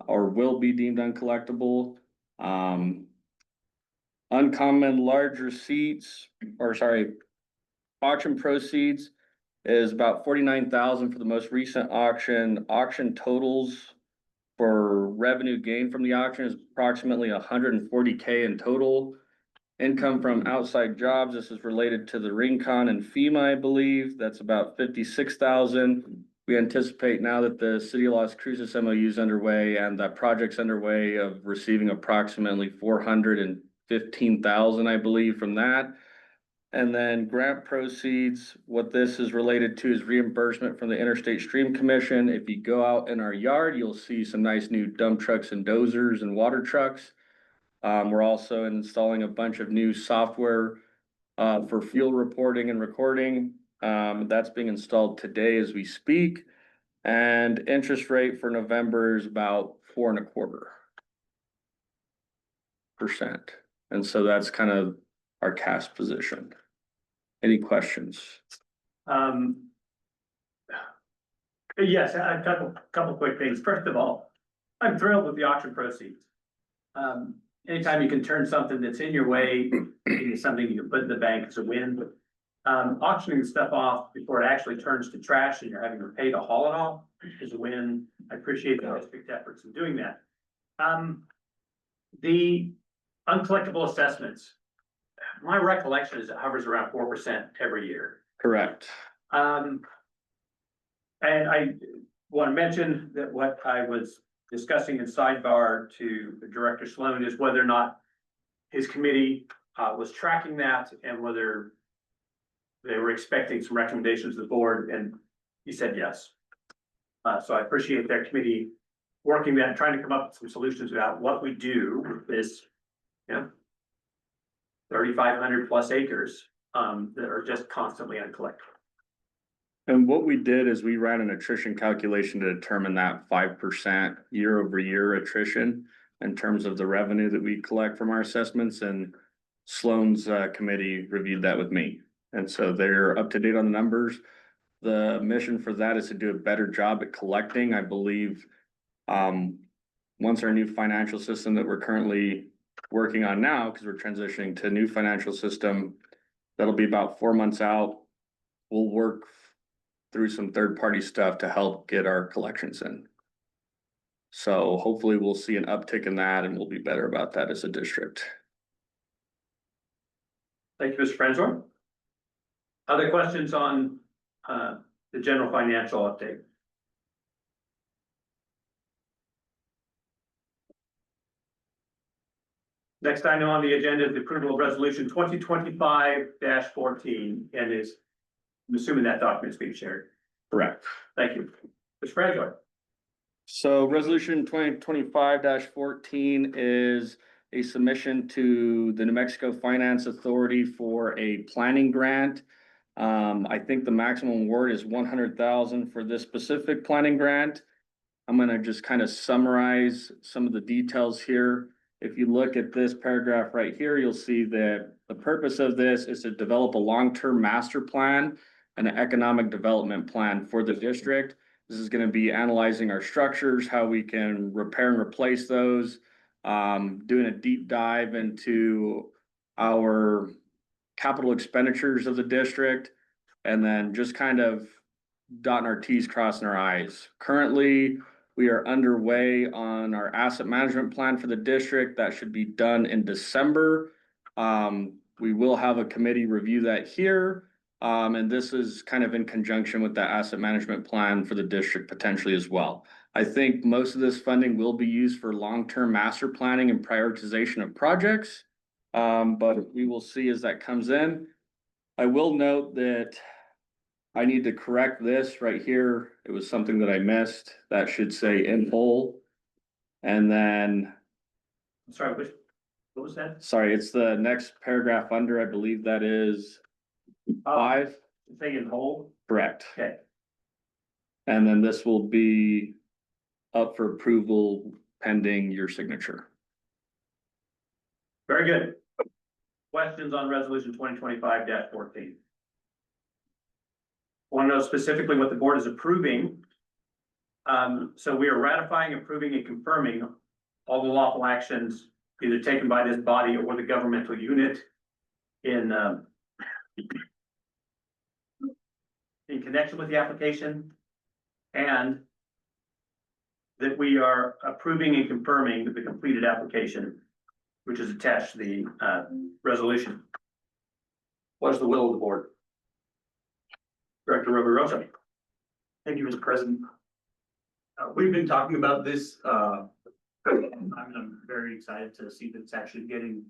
or will be deemed uncollectible. Uncommon large receipts, or sorry, auction proceeds is about 49,000 for the most recent auction. Auction totals for revenue gained from the auction is approximately 140K in total. Income from outside jobs, this is related to the Rincon and FEMA, I believe. That's about 56,000. We anticipate now that the City of Las Cruces MOU is underway and that project's underway of receiving approximately 415,000, I believe, from that. And then grant proceeds, what this is related to is reimbursement from the Interstate Stream Commission. If you go out in our yard, you'll see some nice new dump trucks and dozers and water trucks. We're also installing a bunch of new software for fuel reporting and recording. That's being installed today as we speak. And interest rate for November is about 4.25%. And so that's kind of our cash position. Any questions? Yes, a couple quick things. First of all, I'm thrilled with the auction proceeds. Anytime you can turn something that's in your way into something you can put in the bank is a win. Auctioning stuff off before it actually turns to trash and you're having to pay to haul it off is a win. I appreciate the district efforts in doing that. The uncollectible assessments, my recollection is it hovers around 4% every year. Correct. And I want to mention that what I was discussing in sidebar to Director Sloan is whether or not his committee was tracking that and whether they were expecting some recommendations of the board, and he said yes. So I appreciate their committee working that, trying to come up with some solutions about what we do with this, 3,500 plus acres that are just constantly uncollected. And what we did is we ran an attrition calculation to determine that 5% year over year attrition in terms of the revenue that we collect from our assessments, and Sloan's committee reviewed that with me. And so they're up to date on the numbers. The mission for that is to do a better job at collecting. I believe once our new financial system that we're currently working on now, because we're transitioning to a new financial system, that'll be about 4 months out. We'll work through some third-party stuff to help get our collections in. So hopefully we'll see an uptick in that and we'll be better about that as a district. Thank you, Mr. Franzor. Other questions on the general financial update? Next item on the agenda is the approval of resolution 2025-14, and I'm assuming that document is being shared. Correct. Thank you. Mr. Franzor. So resolution 2025-14 is a submission to the New Mexico Finance Authority for a planning grant. I think the maximum award is 100,000 for this specific planning grant. I'm gonna just kind of summarize some of the details here. If you look at this paragraph right here, you'll see that The purpose of this is to develop a long-term master plan and an economic development plan for the district. This is gonna be analyzing our structures, how we can repair and replace those. Doing a deep dive into our capital expenditures of the district. And then just kind of dotting our Ts, crossing our Is. Currently, we are underway on our asset management plan for the district. That should be done in December. We will have a committee review that here. And this is kind of in conjunction with the asset management plan for the district potentially as well. I think most of this funding will be used for long-term master planning and prioritization of projects. But we will see as that comes in. I will note that I need to correct this right here. It was something that I missed. That should say in whole. And then, Sorry, what was that? sorry, it's the next paragraph under, I believe that is 5, Say in whole, correct. okay. And then this will be up for approval pending your signature. Very good. Questions on resolution 2025-14? Want to know specifically what the board is approving. So we are ratifying, approving, and confirming all the lawful actions either taken by this body or the governmental unit in connection with the application, and that we are approving and confirming the completed application, which is attached to the resolution. What is the will of the board? Director Rosa. Thank you, Mr. President. We've been talking about this, I'm very excited to see that it's actually getting,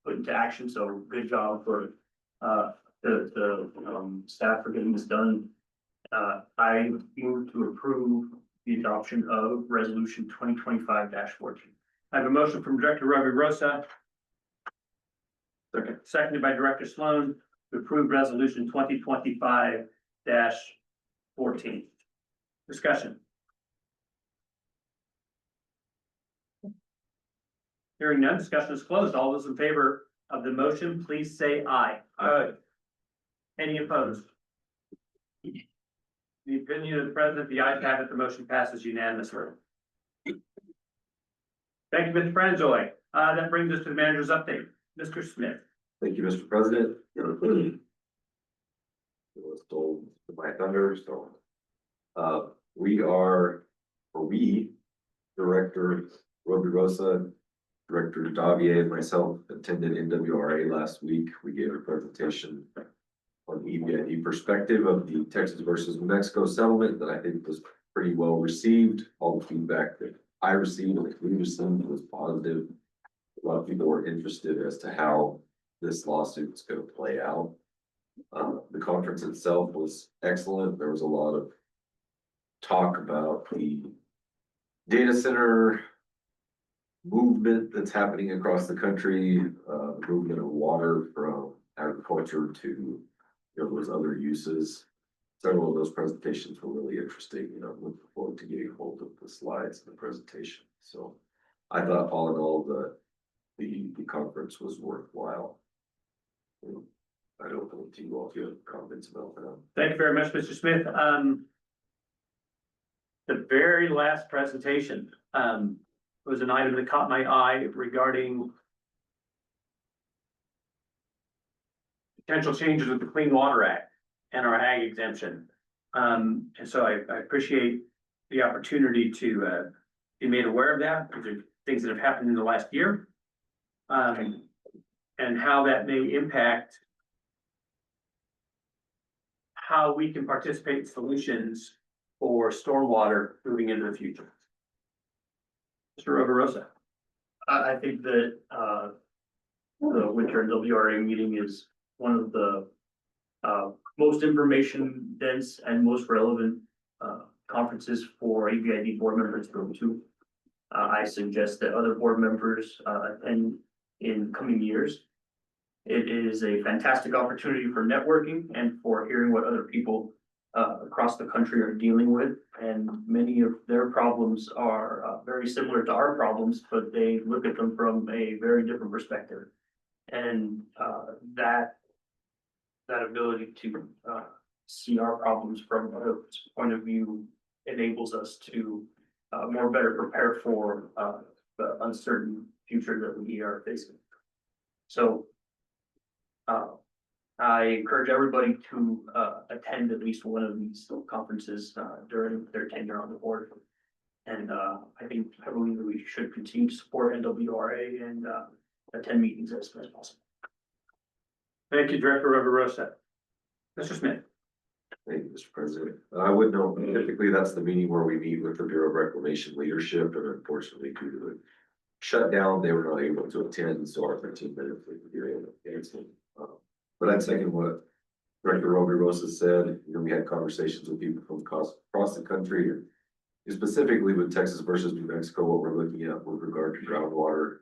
put into action, so good job for, the staff for getting this done. I move to approve the adoption of resolution 2025-14. I have a motion from Director Rosa. Seconded by Director Sloan to approve resolution 2025-14. Discussion. Hearing none, discussion is closed. All those in favor of the motion, please say aye. Aye. Any opposed? The opinion of the president, the ayes have it, the motion passes unanimously. Thank you, Mr. Franzoy. That brings us to the manager's update. Mr. Smith. Thank you, Mr. President. It was told by thunder, so. We, Director Rosa, Director Davier, and myself attended NWRA last week. We gave a presentation on the EBID perspective of the Texas versus New Mexico settlement that I think was pretty well received. All the feedback that I received and that we received was positive. A lot of people were interested as to how this lawsuit is going to play out. The conference itself was excellent. There was a lot of talk about the data center movement that's happening across the country, the movement of water from agriculture to those other uses. Several of those presentations were really interesting. Looking forward to getting hold of the slides and the presentation. So I thought all in all the conference was worthwhile. I don't know if you all have comments about that. Thank you very much, Mr. Smith. The very last presentation was an item that caught my eye regarding potential changes with the Clean Water Act and our ag exemption. And so I appreciate the opportunity to be made aware of that. These are things that have happened in the last year. And how that may impact how we can participate in solutions for stormwater moving into the future. Mr. Rosa. I think that, the winter WRA meeting is one of the, most information dense and most relevant, conferences for EBID board members to go to. I suggest that other board members, attend in coming years. It is a fantastic opportunity for networking and for hearing what other people across the country are dealing with. And many of their problems are very similar to our problems, but they look at them from a very different perspective. And, that ability to, see our problems from a point of view enables us to, more better prepare for, the uncertain future that we are facing. So, I encourage everybody to, attend at least one of these conferences, during their tenure on the board. And, I believe that we should continue to support NWRA and, attend meetings as soon as possible. Thank you, Director Rosa. Mr. Smith. Thank you, Mr. President. I would note, typically that's the meeting where we meet with the Bureau of Reclamation leadership, and unfortunately due to the shutdown, they were not able to attend, so our 15-minute period. But I'd second what Director Rosa said. You know, we had conversations with people from across the country, and specifically with Texas versus New Mexico, what we're looking at with regard to groundwater.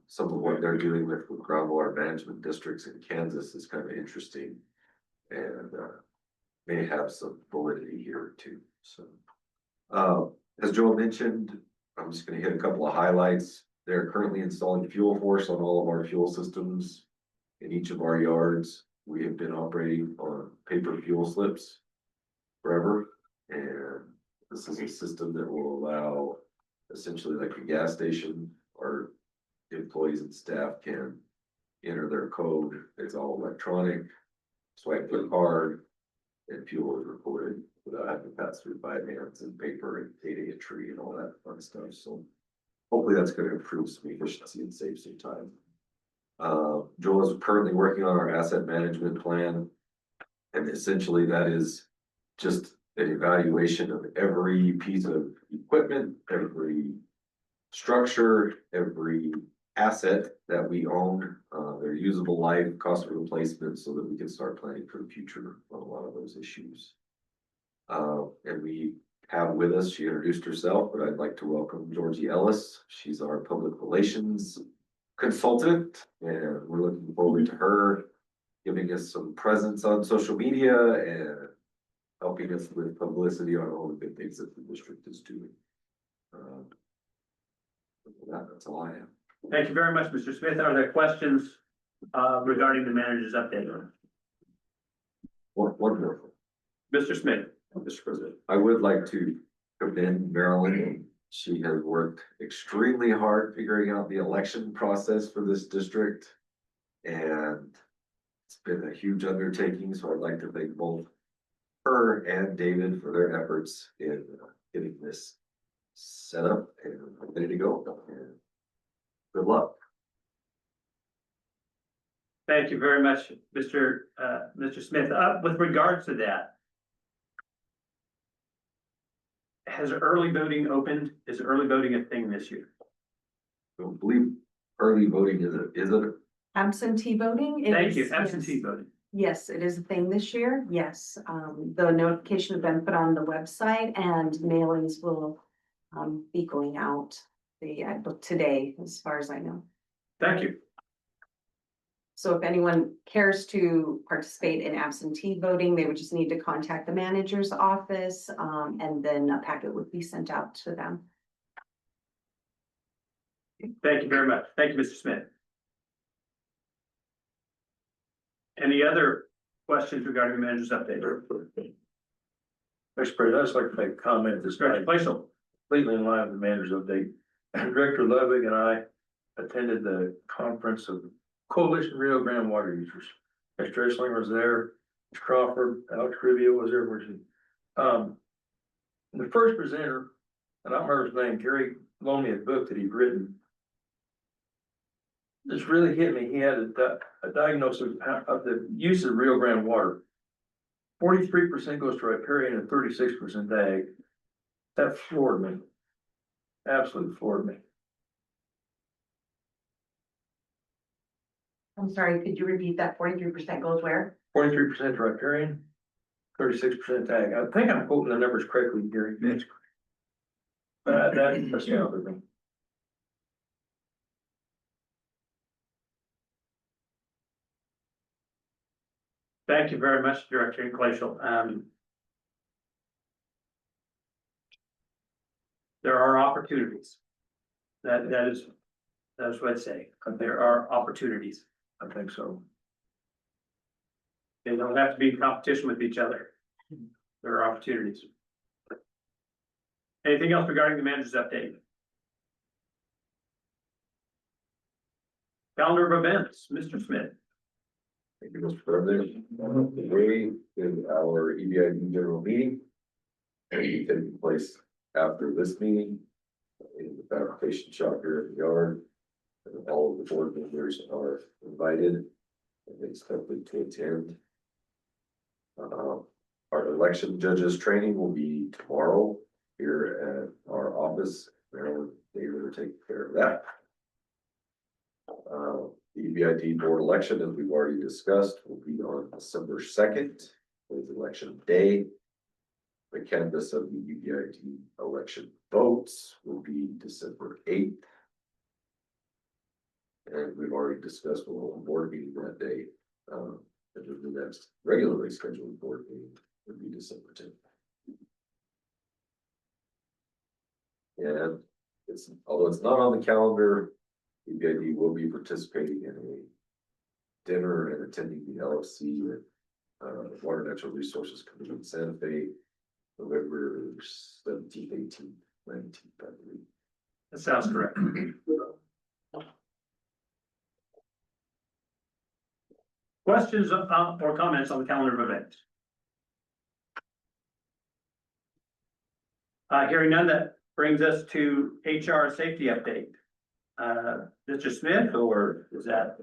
Some of what they're dealing with groundwater management districts in Kansas is kind of interesting, and may have some validity here too. So, as Joel mentioned, I'm just going to hit a couple of highlights. They're currently installing fuel force on all of our fuel systems in each of our yards. We have been operating on paper fuel slips forever, and this is a system that will allow essentially like a gas station. Our employees and staff can enter their code. It's all electronic, swipe their card, and fuel is recorded without having to pass through 5 hands and paper and data entry and all that fun stuff. So hopefully that's going to improve some efficiency and save some time. Joel is currently working on our asset management plan, and essentially that is just an evaluation of every piece of equipment, every structure, every asset that we own, their usable life, cost of replacement, so that we can start planning for the future on a lot of those issues. And we have with us, she introduced herself, but I'd like to welcome Georgie Ellis. She's our public relations consultant, and we're looking forward to her giving us some presence on social media and helping us with publicity on all the good things that the district is doing. That's all I have. Thank you very much, Mr. Smith. Are there questions regarding the manager's update? Wonderful. Mr. Smith. Mr. President, I would like to commend Marilyn. She has worked extremely hard figuring out the election process for this district. And it's been a huge undertaking, so I'd like to thank both her and David for their efforts in getting this set up and ready to go. And good luck. Thank you very much, Mr. Smith. With regards to that, has early voting opened? Is early voting a thing this year? I don't believe early voting is it? Absentee voting? Thank you, is- absentee yes. voting. Yes, it is a thing this year. Yes, the notification has been put on the website and mailings will be going out today, as far as I know. Thank you. So if anyone cares to participate in absentee voting, they would just need to contact the manager's office, and then a packet would be sent out to them. Thank you very much. Thank you, Mr. Smith. Any other questions regarding the manager's update? Mr. President, I'd just like to make a comment this Director time, Plaisel. completely in line with the manager's update. Director Ludwig and I attended the conference of Coalition Rio Grande Water Users. Mr. Trishling was there, Mr. Crawford, Alex Rubio was there, the first presenter, and I don't remember his name, Gary loaned me a book that he'd written. This really hit me. He had a diagnosis of the use of Rio Grande water. 43% goes to riparian and 36% ag. That floored me. Absolutely floored me. I'm sorry, could you repeat that? 43% goes where? 43% to riparian, 36% ag. I think I'm quoting the numbers correctly, Gary. That's correct. That astounded me. Thank you very much, Director Glacial. There are opportunities. That is what I'd say. There are opportunities. I think so. They don't have to be in competition with each other. There are opportunities. Anything else regarding the manager's update? Calendar of events, Mr. Smith. Thank you, Mr. President. Today is our EBID general meeting. And it will take place after this meeting in the fabrication shop here in the yard. And all of the board members are invited and expected to attend. Our election judges training will be tomorrow here at our office. Marilyn David will take care of that. The EBID board election, as we've already discussed, will be on December 2nd, is election day. The canvass of the EBID election votes will be December 8th. And we've already discussed a little board meeting that day. And the next regularly scheduled board meeting would be December 10th. And although it's not on the calendar, EBID will be participating in a dinner and attending the LFC with Water Natural Resources Committee in Santa Fe, November 17th, 18th, 19th, I believe. That sounds correct. Questions or comments on the calendar of events? Hearing none, that brings us to HR safety update. Mr. Smith, or is that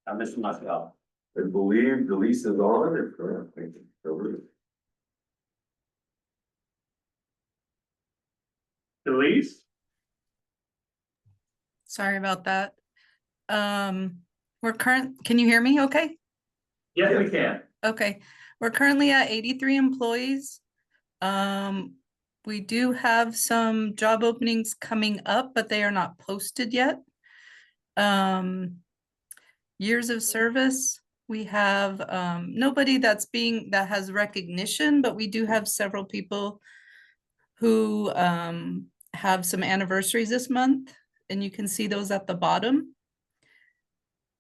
Mr. Muscal? I believe the lease is on, if I think over it. Delise? Sorry about that. Can you hear me okay? Yes, we can. Okay, we're currently at 83 employees. We do have some job openings coming up, but they are not posted yet. Years of service, we have nobody that has recognition, but we do have several people who have some anniversaries this month, and you can see those at the bottom.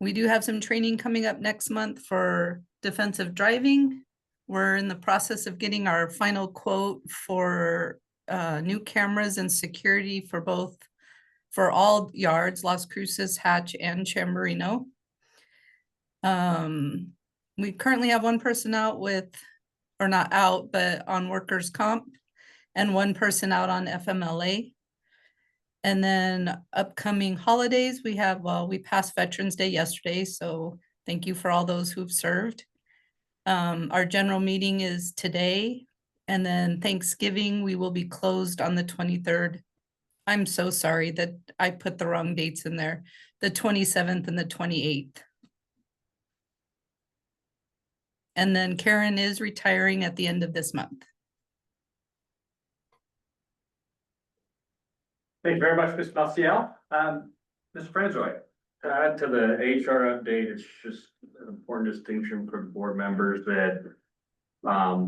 We do have some training coming up next month for defensive driving. We're in the process of getting our final quote for new cameras and security for all yards, Las Cruces, Hatch, and Chamberino. We currently have one person out or not out, but on workers' comp, and one person out on FMLA. And then upcoming holidays, we passed Veterans Day yesterday, so thank you for all those who've served. Our general meeting is today, and then Thanksgiving, we will be closed on the 23rd. I'm so sorry that I put the wrong dates in there, the 27th and the 28th. And then Karen is retiring at the end of this month. Thank you very much, Mr. Marcial. Mr. Franzoy. To add to the HR update, it's just an important distinction for the board members that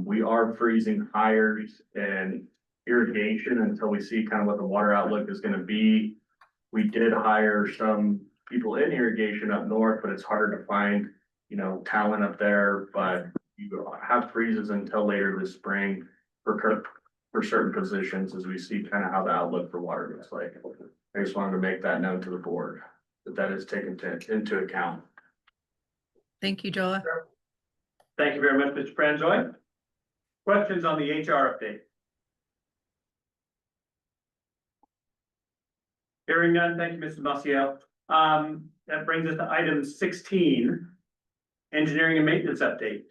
we are freezing hires and irrigation until we see kind of what the water outlook is going to be. We did hire some people in irrigation up north, but it's harder to find, talent up there. But you have freezes until later this spring for certain positions as we see kind of how the outlook for water looks like. I just wanted to make that known to the board that is taken into account. Thank you, Joa. Thank you very much, Mr. Franzoy. Questions on the HR update? Hearing none, thank you, Mr. Marcial. That brings us to item 16, engineering and maintenance update.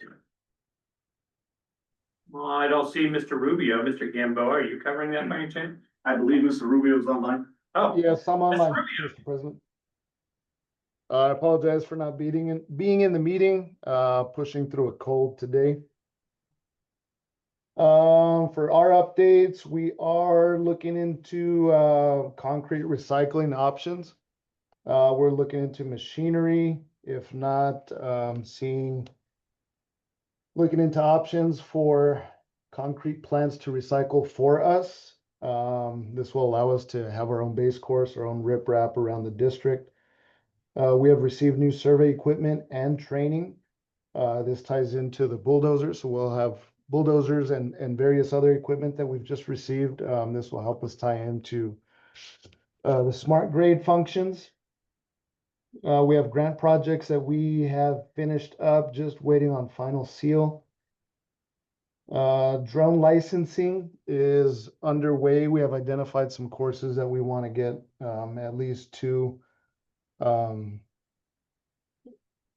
Well, I don't see Mr. Rubio. Mr. Gamboa, are you covering that by any chance? I believe Mr. Rubio is online. Oh, Yes, I'm online, Rubio. Mr. President. I apologize for not being in the meeting, pushing through a cold today. For our updates, we are looking into concrete recycling options. We're looking into machinery, if not looking into options for concrete plants to recycle for us. This will allow us to have our own base course, our own riprap around the district. We have received new survey equipment and training. This ties into the bulldozers, so we'll have bulldozers and various other equipment that we've just received. This will help us tie into the smart grade functions. We have grant projects that we have finished up, just waiting on final seal. Drone licensing is underway. We have identified some courses that we want to get at least 2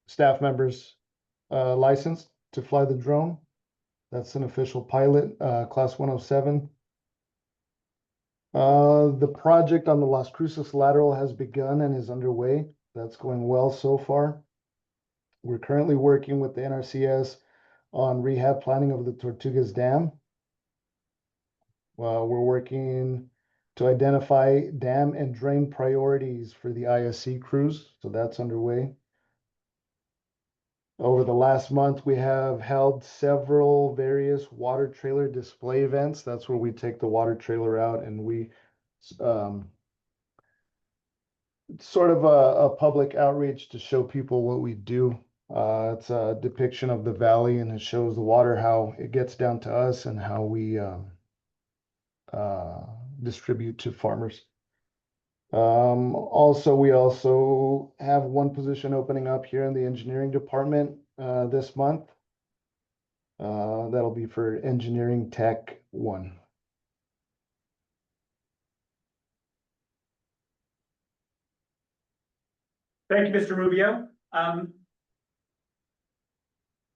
staff members licensed to fly the drone. That's an official pilot, class 107. The project on the Las Cruces lateral has begun and is underway. That's going well so far. We're currently working with the NRCS on rehab planning of the Tortugas Dam. We're working to identify dam and drain priorities for the ISC crews, so that's underway. Over the last month, we have held several various water trailer display events. That's where we take the water trailer out and we sort of a public outreach to show people what we do. It's a depiction of the valley and it shows the water, how it gets down to us and how we distribute to farmers. Also, we also have one position opening up here in the engineering department this month. That'll be for engineering tech 1. Thank you, Mr. Rubio. I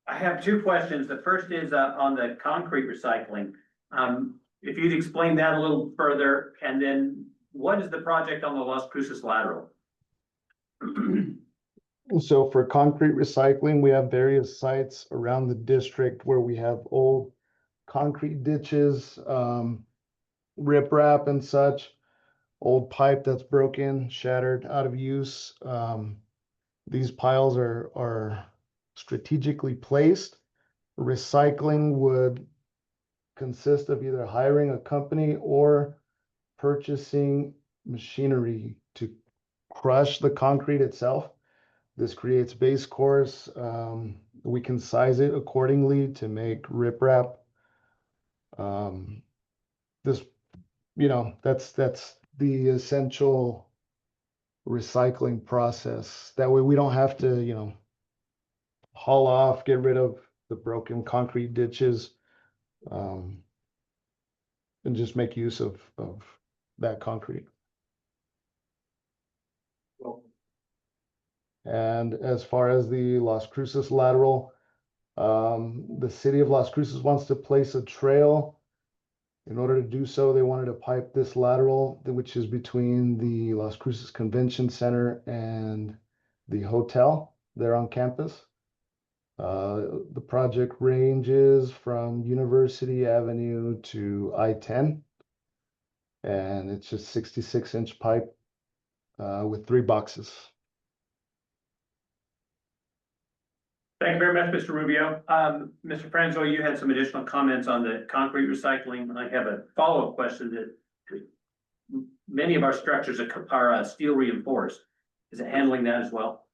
have 2 questions. The first is on the concrete recycling. If you'd explain that a little further, and then what is the project on the Las Cruces lateral? So for concrete recycling, we have various sites around the district where we have old concrete ditches, riprap and such, old pipe that's broken, shattered, out of use. These piles are strategically placed. Recycling would consist of either hiring a company or purchasing machinery to crush the concrete itself. This creates base course. We can size it accordingly to make riprap. This, that's the essential recycling process. That way we don't have to, haul off, get rid of the broken concrete ditches, and just make use of that concrete. And as far as the Las Cruces lateral, the city of Las Cruces wants to place a trail. In order to do so, they wanted to pipe this lateral, which is between the Las Cruces Convention Center and the hotel there on campus. The project ranges from University Avenue to I-10. And it's just 66-inch pipe with 3 boxes. Thank you very much, Mr. Rubio. Mr. Franzo, you had some additional comments on the concrete recycling. I have a follow-up question that many of our structures are steel reinforced. Is it handling that as well?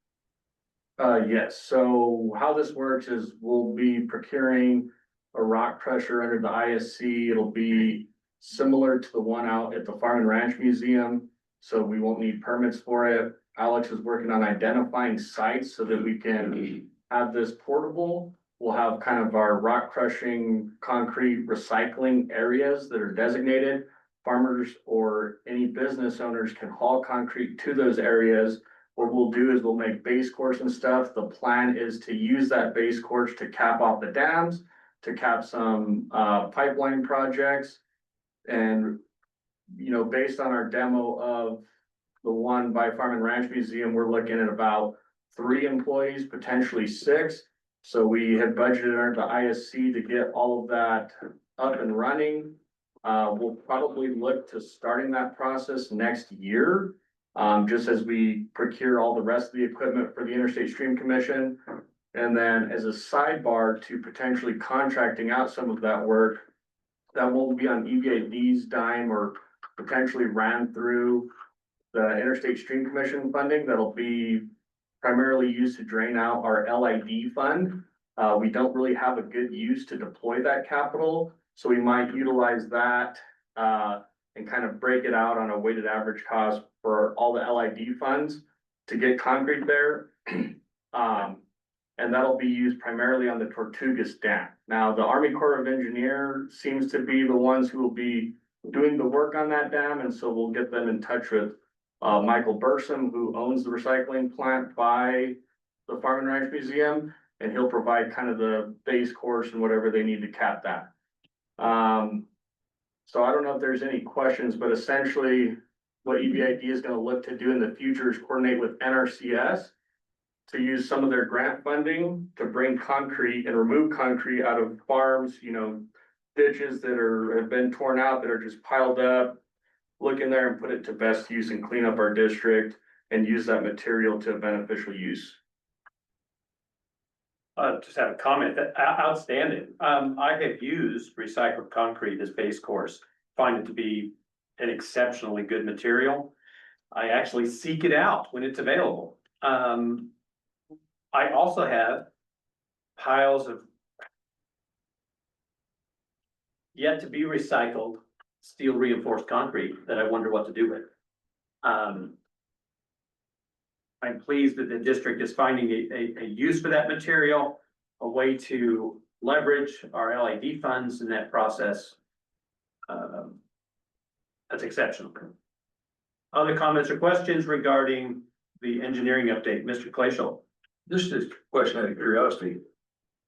Yes, so how this works is we'll be procuring a rock crusher under the ISC. It'll be similar to the one out at the Farm and Ranch Museum, so we won't need permits for it. Alex is working on identifying sites so that we can have this portable. We'll have kind of our rock crushing, concrete recycling areas that are designated. Farmers or any business owners can haul concrete to those areas. What we'll do is we'll make base course and stuff. The plan is to use that base course to cap off the dams, to cap some pipeline projects. And, based on our demo of the one by Farm and Ranch Museum, we're looking at about 3 employees, potentially 6. So we had budgeted under the ISC to get all of that up and running. We'll probably look to starting that process next year. Just as we procure all the rest of the equipment for the Interstate Stream Commission. And then as a sidebar to potentially contracting out some of that work, that won't be on EBID's dime or potentially ran through the Interstate Stream Commission funding. That'll be primarily used to drain out our LID fund. We don't really have a good use to deploy that capital, so we might utilize that, and kind of break it out on a weighted average cost for all the LID funds to get concrete there. And that'll be used primarily on the Tortugas Dam. Now, the Army Corps of Engineers seems to be the ones who will be doing the work on that dam, and so we'll get them in touch with Michael Bursum, who owns the recycling plant by the Farm and Ranch Museum, and he'll provide kind of the base course and whatever they need to cap that. So I don't know if there's any questions, but essentially what EBID is gonna look to do in the future is coordinate with NRCS to use some of their grant funding to bring concrete and remove concrete out of farms, ditches that have been torn out, that are just piled up. Look in there and put it to best use and clean up our district and use that material to beneficial use. Just have a comment, that outstanding. I have used recycled concrete as base course, find it to be an exceptionally good material. I actually seek it out when it's available. I also have piles of yet to be recycled steel reinforced concrete that I wonder what to do with. I'm pleased that the district is finding a use for that material, a way to leverage our LID funds in that process. That's exceptional. Other comments or questions regarding the engineering update, Mr. Glacial? Just a question out of curiosity.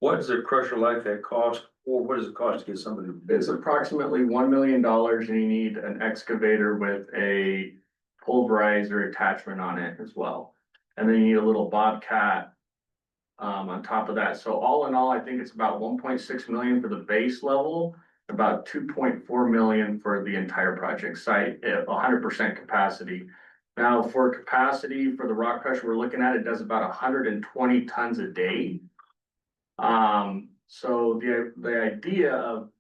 What is the crusher like that cost, or what does it cost to get somebody? It's approximately $1 million, and you need an excavator with a pulverizer attachment on it as well. And then you need a little Bobcat on top of that. So all in all, I think it's about 1.6 million for the base level, about 2.4 million for the entire project site at 100% capacity. Now, for capacity for the rock crusher we're looking at, it does about 120 tons a day. So the idea of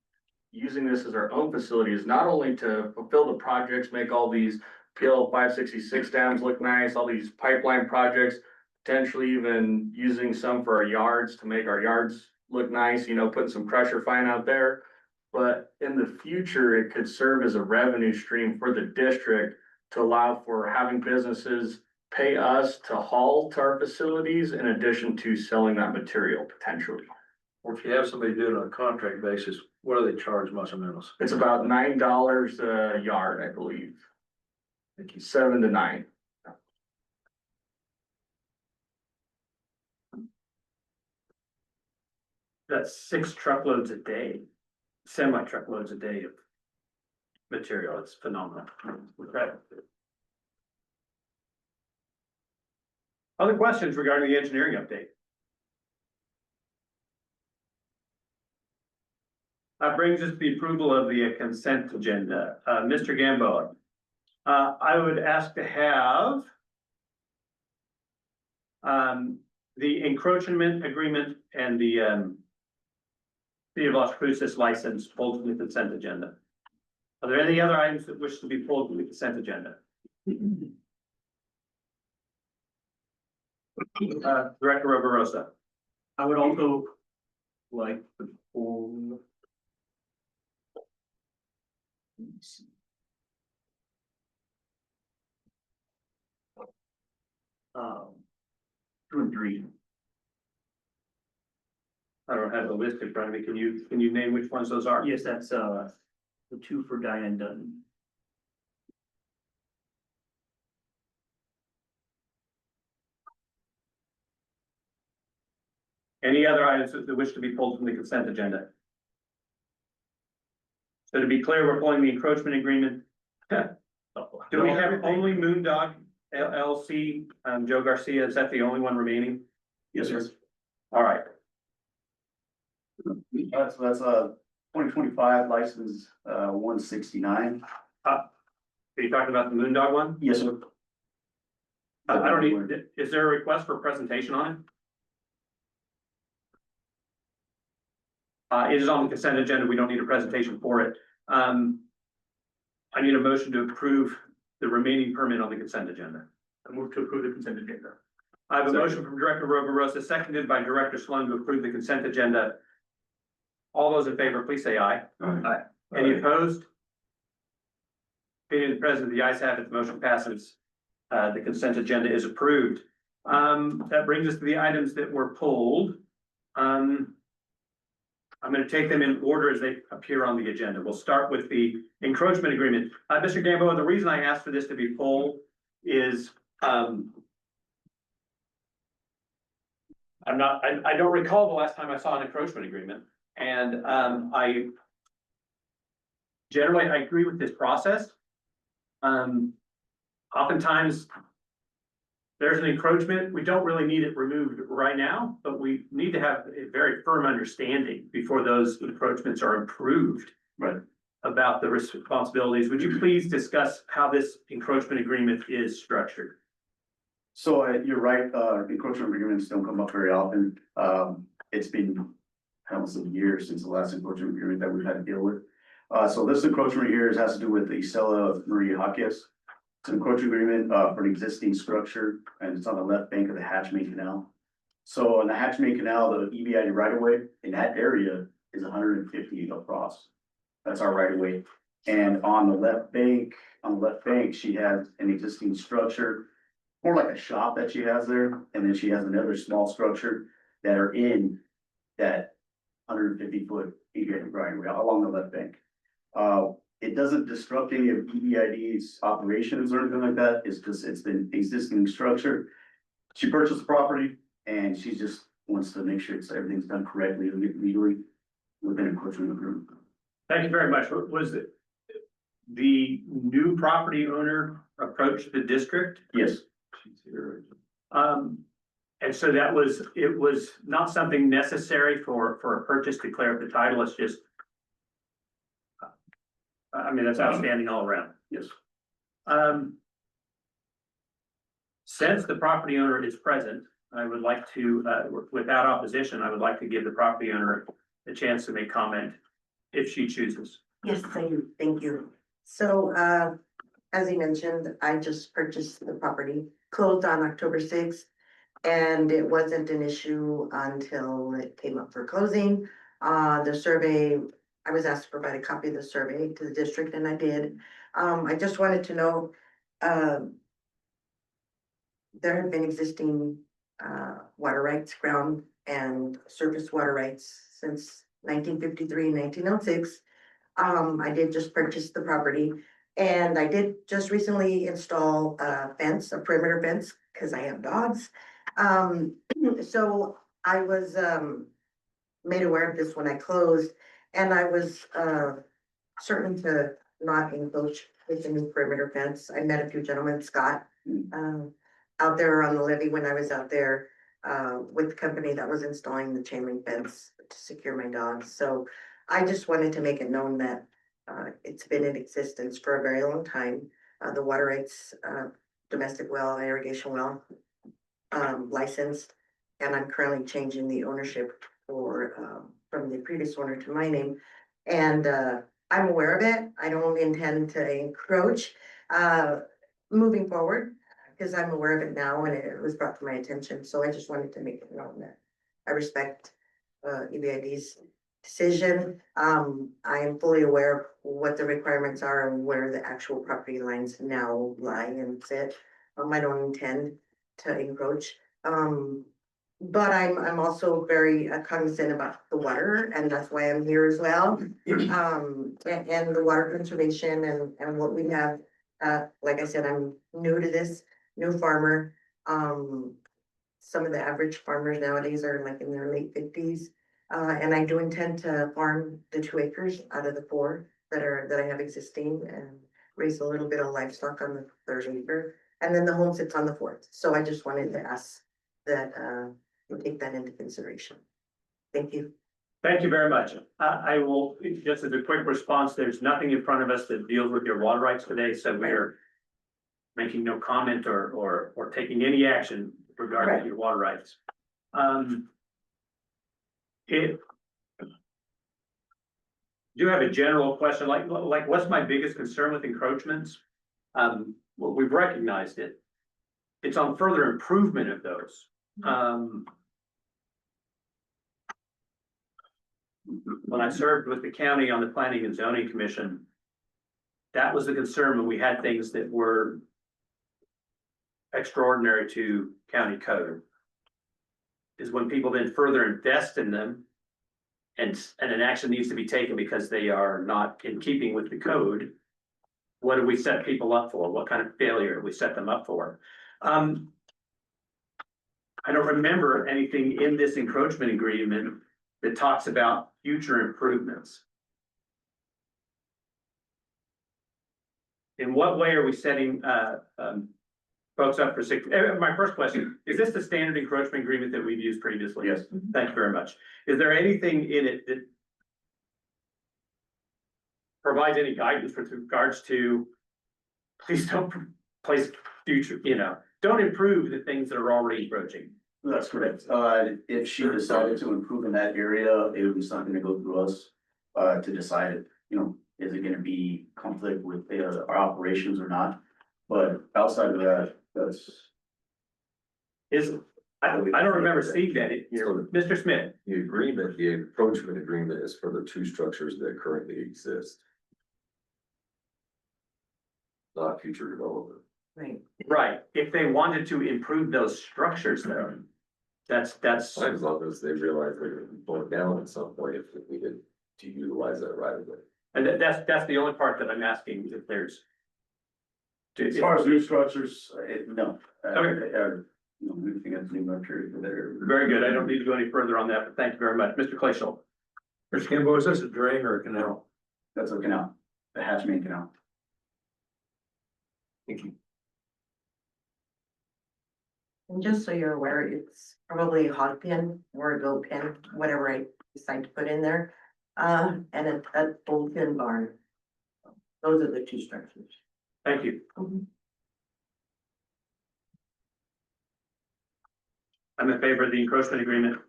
using this as our own facility is not only to fulfill the projects, make all these PL 566 dams look nice, all these pipeline projects, potentially even using some for our yards to make our yards look nice, putting some crusher fine out there. But in the future, it could serve as a revenue stream for the district to allow for having businesses pay us to haul to our facilities in addition to selling that material potentially. Or if you have somebody do it on a contract basis, what do they charge Muscle Mills? It's about $9 a yard, I believe. Thank you. 7 to 9. That's 6 truckloads a day, semi truckloads a day of material. It's phenomenal. Incredible. Other questions regarding the engineering update? That brings us to the approval of the consent agenda. Mr. Gamboa, I would ask to have the encroachment agreement and the City of Las Cruces license pulled from the consent agenda. Are there any other items that wish to be pulled from the consent agenda? Director Roverosa. I would also like to pull. Two and three. I don't have the list in front of me. Can you name which ones those are? Yes, that's the 2 for Diane Dunn. Any other items that wish to be pulled from the consent agenda? So to be clear, we're pulling the encroachment agreement. Do we have only Moondog LLC, Joe Garcia, is that the only one remaining? Yes, sir. All right, So that's a 2025 license, 169. are you talking about the Moondog one? Yes, sir. I don't need, is there a request for a presentation on it? It is on the consent agenda. We don't need a presentation for it. I need a motion to approve the remaining permit on the consent agenda. I move to approve the consent agenda. I have a motion from Director Rosa, seconded by Director Sloan to approve the consent agenda. All those in favor, please say aye. Aye. Any opposed? Being the president, the ayes have it, the motion passes. The consent agenda is approved. That brings us to the items that were pulled. I'm gonna take them in order as they appear on the agenda. We'll start with the encroachment agreement. Mr. Gamboa, the reason I asked for this to be pulled is, I don't recall the last time I saw an encroachment agreement. And, I generally, I agree with this process. Oftentimes there's an encroachment. We don't really need it removed right now, but we need to have a very firm understanding before those encroachments are approved. Right. About the responsibilities. Would you please discuss how this encroachment agreement is structured? So you're right, encroachment agreements don't come up very often. It's been almost a year since the last encroachment agreement that we've had to deal with. So this encroachment here has to do with the Isela Maria Jaques. It's an encroachment agreement for an existing structure, and it's on the left bank of the Hatchmay Canal. So in the Hatchmay Canal, the EBID right of way in that area is 150 across. That's our right of way. And on the left bank, she has an existing structure, more like a shop that she has there, and then she has another small structure that are in that 150-foot EBID right of way along the left bank. It doesn't disrupt any of EBID's operations or anything like that. It's just, it's been existing structure. She purchased the property and she just wants to make sure everything's done correctly and legally within encroachment agreement. Thank you very much. Was it the new property owner approached the district? Yes. And so it was not something necessary for a purchase to clear up the title. It's just, I mean, that's outstanding all around. Yes. Since the property owner is present, I would like to, without opposition, I would like to give the property owner a chance to make comment if she chooses. Yes, thank you. So, as he mentioned, I just purchased the property, closed on October 6th. And it wasn't an issue until it came up for closing. The survey, I was asked to provide a copy of the survey to the district and I did. I just wanted to know, there have been existing water rights, ground and surface water rights since 1953 and 1906. I did just purchase the property and I did just recently install a fence, a perimeter fence, because I have dogs. So I was made aware of this when I closed and I was certain to not encroach with the new perimeter fence. I met a few gentlemen, Scott, out there on the levee when I was out there with the company that was installing the chain link fence to secure my dogs. So I just wanted to make it known that it's been in existence for a very long time. The water rights, domestic well, irrigation well, licensed, and I'm currently changing the ownership for from the previous owner to my name. And I'm aware of it. I don't intend to encroach moving forward because I'm aware of it now and it was brought to my attention. So I just wanted to make it known that I respect EBID's decision. I am fully aware of what the requirements are and where the actual property lines now lie and sit. I don't intend to encroach. But I'm also very cognizant about the water and that's why I'm here as well. And the water conservation and what we have, like I said, I'm new to this, new farmer. Some of the average farmers nowadays are like in their late 50s. And I do intend to farm the 2 acres out of the 4 that I have existing and raise a little bit of livestock on the 3rd acre. And then the home sits on the 4th. So I just wanted to ask that you take that into consideration. Thank you. Thank you very much. I will, just as a quick response, there's nothing in front of us that deals with your water rights today, so we're making no comment or taking any action regarding your water rights. Do have a general question, like what's my biggest concern with encroachments? Well, we've recognized it. it's on further improvement of those. When I served with the county on the Planning and Zoning Commission, that was the concern when we had things that were extraordinary to county code. Is when people then further invest in them and an action needs to be taken because they are not in keeping with the code. What do we set people up for? What kind of failure do we set them up for? I don't remember anything in this encroachment agreement that talks about future improvements. In what way are we setting folks up for my first question, is this the standard encroachment agreement that we've used previously? Yes. Thank you very much. Is there anything in it that provides any guidance with regards to, please don't place future, don't improve the things that are already encroaching? That's correct. If she decided to improve in that area, it would be something to go through us, to decide, is it gonna be conflict with our operations or not? But outside of that, that's. I don't remember seeing that here. Mr. Smith. The agreement, the encroachment agreement is for the two structures that currently exist. Not future development. Right, if they wanted to improve those structures though, that's. As long as they realize they're gonna be going down at some point if we needed to utilize that right away. And that's the only part that I'm asking if there's. As far as new structures, no. Okay. Anything that's new nurture there. Very good, I don't need to go any further on that, but thank you very much. Mr. Clayshall. Mr. Kimball, is this a drain or a canal? That's a canal, the Hatchman Canal. Thank you. And just so you're aware, it's probably a hog pen or a goat pen, whatever I decide to put in there. And a old tin barn. Those are the two structures. Thank you. I'm in favor of the encroachment agreement.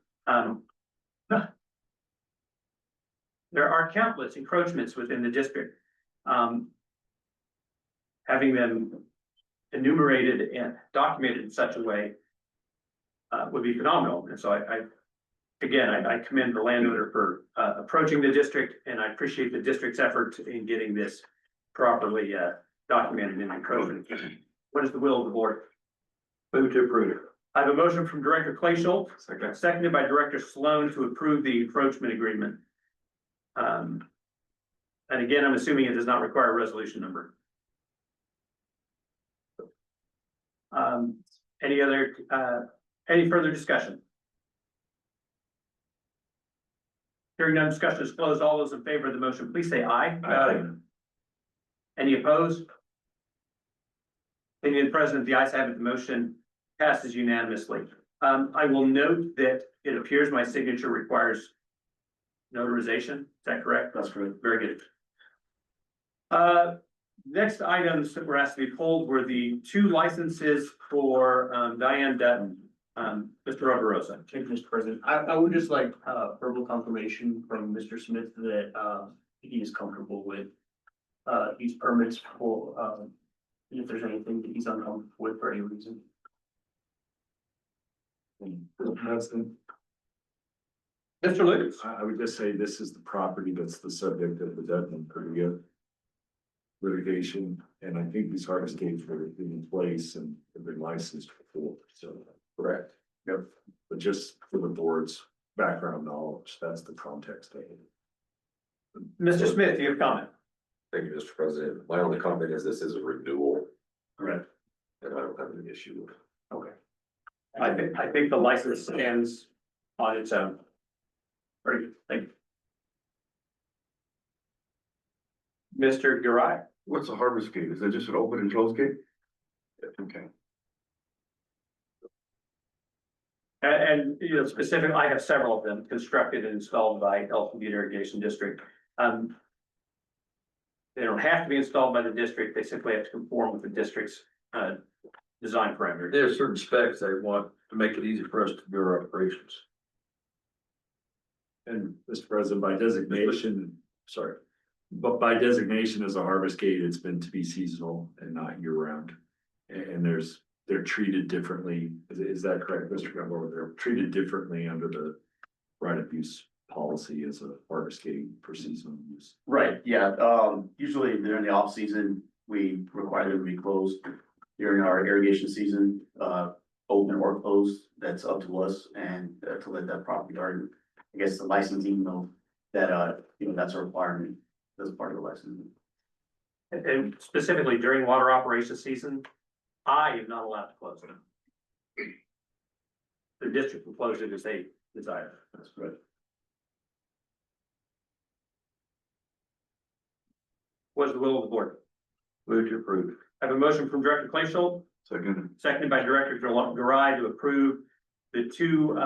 There are countless encroachments within the district. Having them enumerated and documented in such a way would be phenomenal. And so I commend the landowner for approaching the district, and I appreciate the district's effort in getting this properly documented in encroachment. What is the will of the board? Move to approve. I have a motion from Director Clayshall, seconded by Director Sloan to approve the encroachment agreement. And again, I'm assuming it does not require a resolution number. Any further discussion? Hearing none, discussion is closed. All those in favor of the motion, please say aye. Aye. Any opposed? Opinion of the President, the ayes have it, the motion passes unanimously. I will note that it appears my signature requires notarization. Is that correct? That's correct. Very good. Next items that were asked to be pulled were the two licenses for Diane Dutton. Mr. Roverosa. Thank you, Mr. President. I would just like verbal confirmation from Mr. Smith that he is comfortable with these permits for if there's anything that he's uncomfortable with for any reason. Mr. Lucas. I would just say this is the property that's the subject of the Dutton Korea litigation, and I think these harvest gates were in place and have been licensed before, so. Correct. Yep, but just for the board's background knowledge, that's the context of it. Mr. Smith, you have a comment? Thank you, Mr. President. My only comment is this is a renewal. Correct. And I don't have any issue with it. Okay. I think the license stands on its own. Very good, thank you. Mr. Garai. What's a harvest gate? Is it just an open and closed gate? Okay. And specific, I have several of them constructed and installed by Butte Irrigation District. They don't have to be installed by the district, they simply have to conform with the district's design parameters. There are certain specs they want to make it easy for us to do our operations. And Mr. President, by designation, but by designation as a harvest gate, it's meant to be seasonal and not year round. And there's they're treated differently. Is that correct, Mr. Gumbo? They're treated differently under the right of use policy as a harvest gating for seasonal use. Right, yeah, usually during the off season, we require them to be closed. During our irrigation season, open or closed, that's up to us and to let that property garden. I guess the licensing know that, that's a requirement, that's part of the licensing. And specifically during water operation season, I am not allowed to close them. The district will close it as they desire. That's correct. What is the will of the board? Move to approve. I have a motion from Director Clayshaw, Second. seconded by Director Garai to approve the two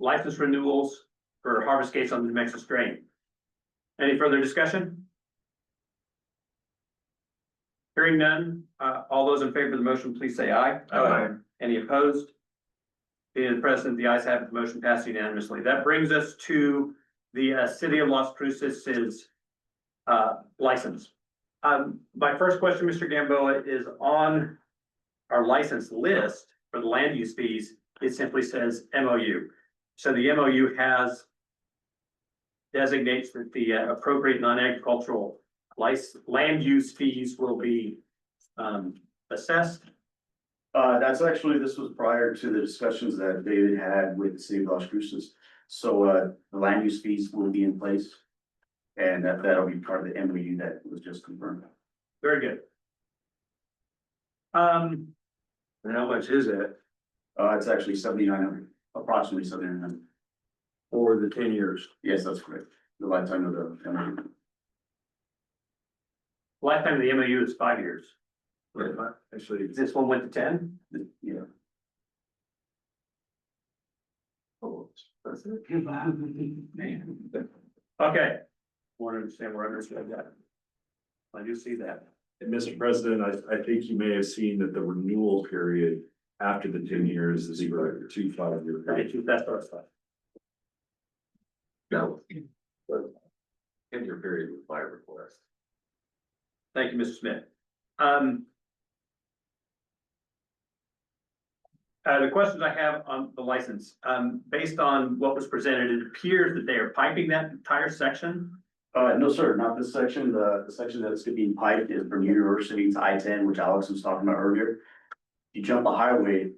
license renewals for harvest gates on the New Mexico strain. Any further discussion? Hearing none, all those in favor of the motion, please say aye. Aye. Any opposed? Being the president, the ayes have it, the motion passed unanimously. That brings us to the City of Las Cruces' license. My first question, Mr. Gamboa, is on our license list for the land use fees, it simply says MOU. So the MOU designates that the appropriate non-agricultural land use fees will be assessed. That's actually, this was prior to the discussions that David had with the city of Las Cruces. So, the land use fees will be in place. And that'll be part of the MOU that was just confirmed. Very good. And how much is it It's actually 7,900, approximately 7,900. for the 10 years? Yes, that's correct. The lifetime of the MOU. Lifetime of the MOU is 5 years. Actually, This one went to 10? Yeah. That's it. Okay. Want to understand where I understood that. I do see that. and Mr. President, I think you may have seen that the renewal period after the 10 years is for a 2 5-year period. That's what I thought. No. But 10-year period was my request. Thank you, Mr. Smith. The questions I have on the license, based on what was presented, it appears that they are piping that entire section. No, sir, not this section. The section that's being piped is from University to I-10, which Alex was talking about earlier. You jump the highway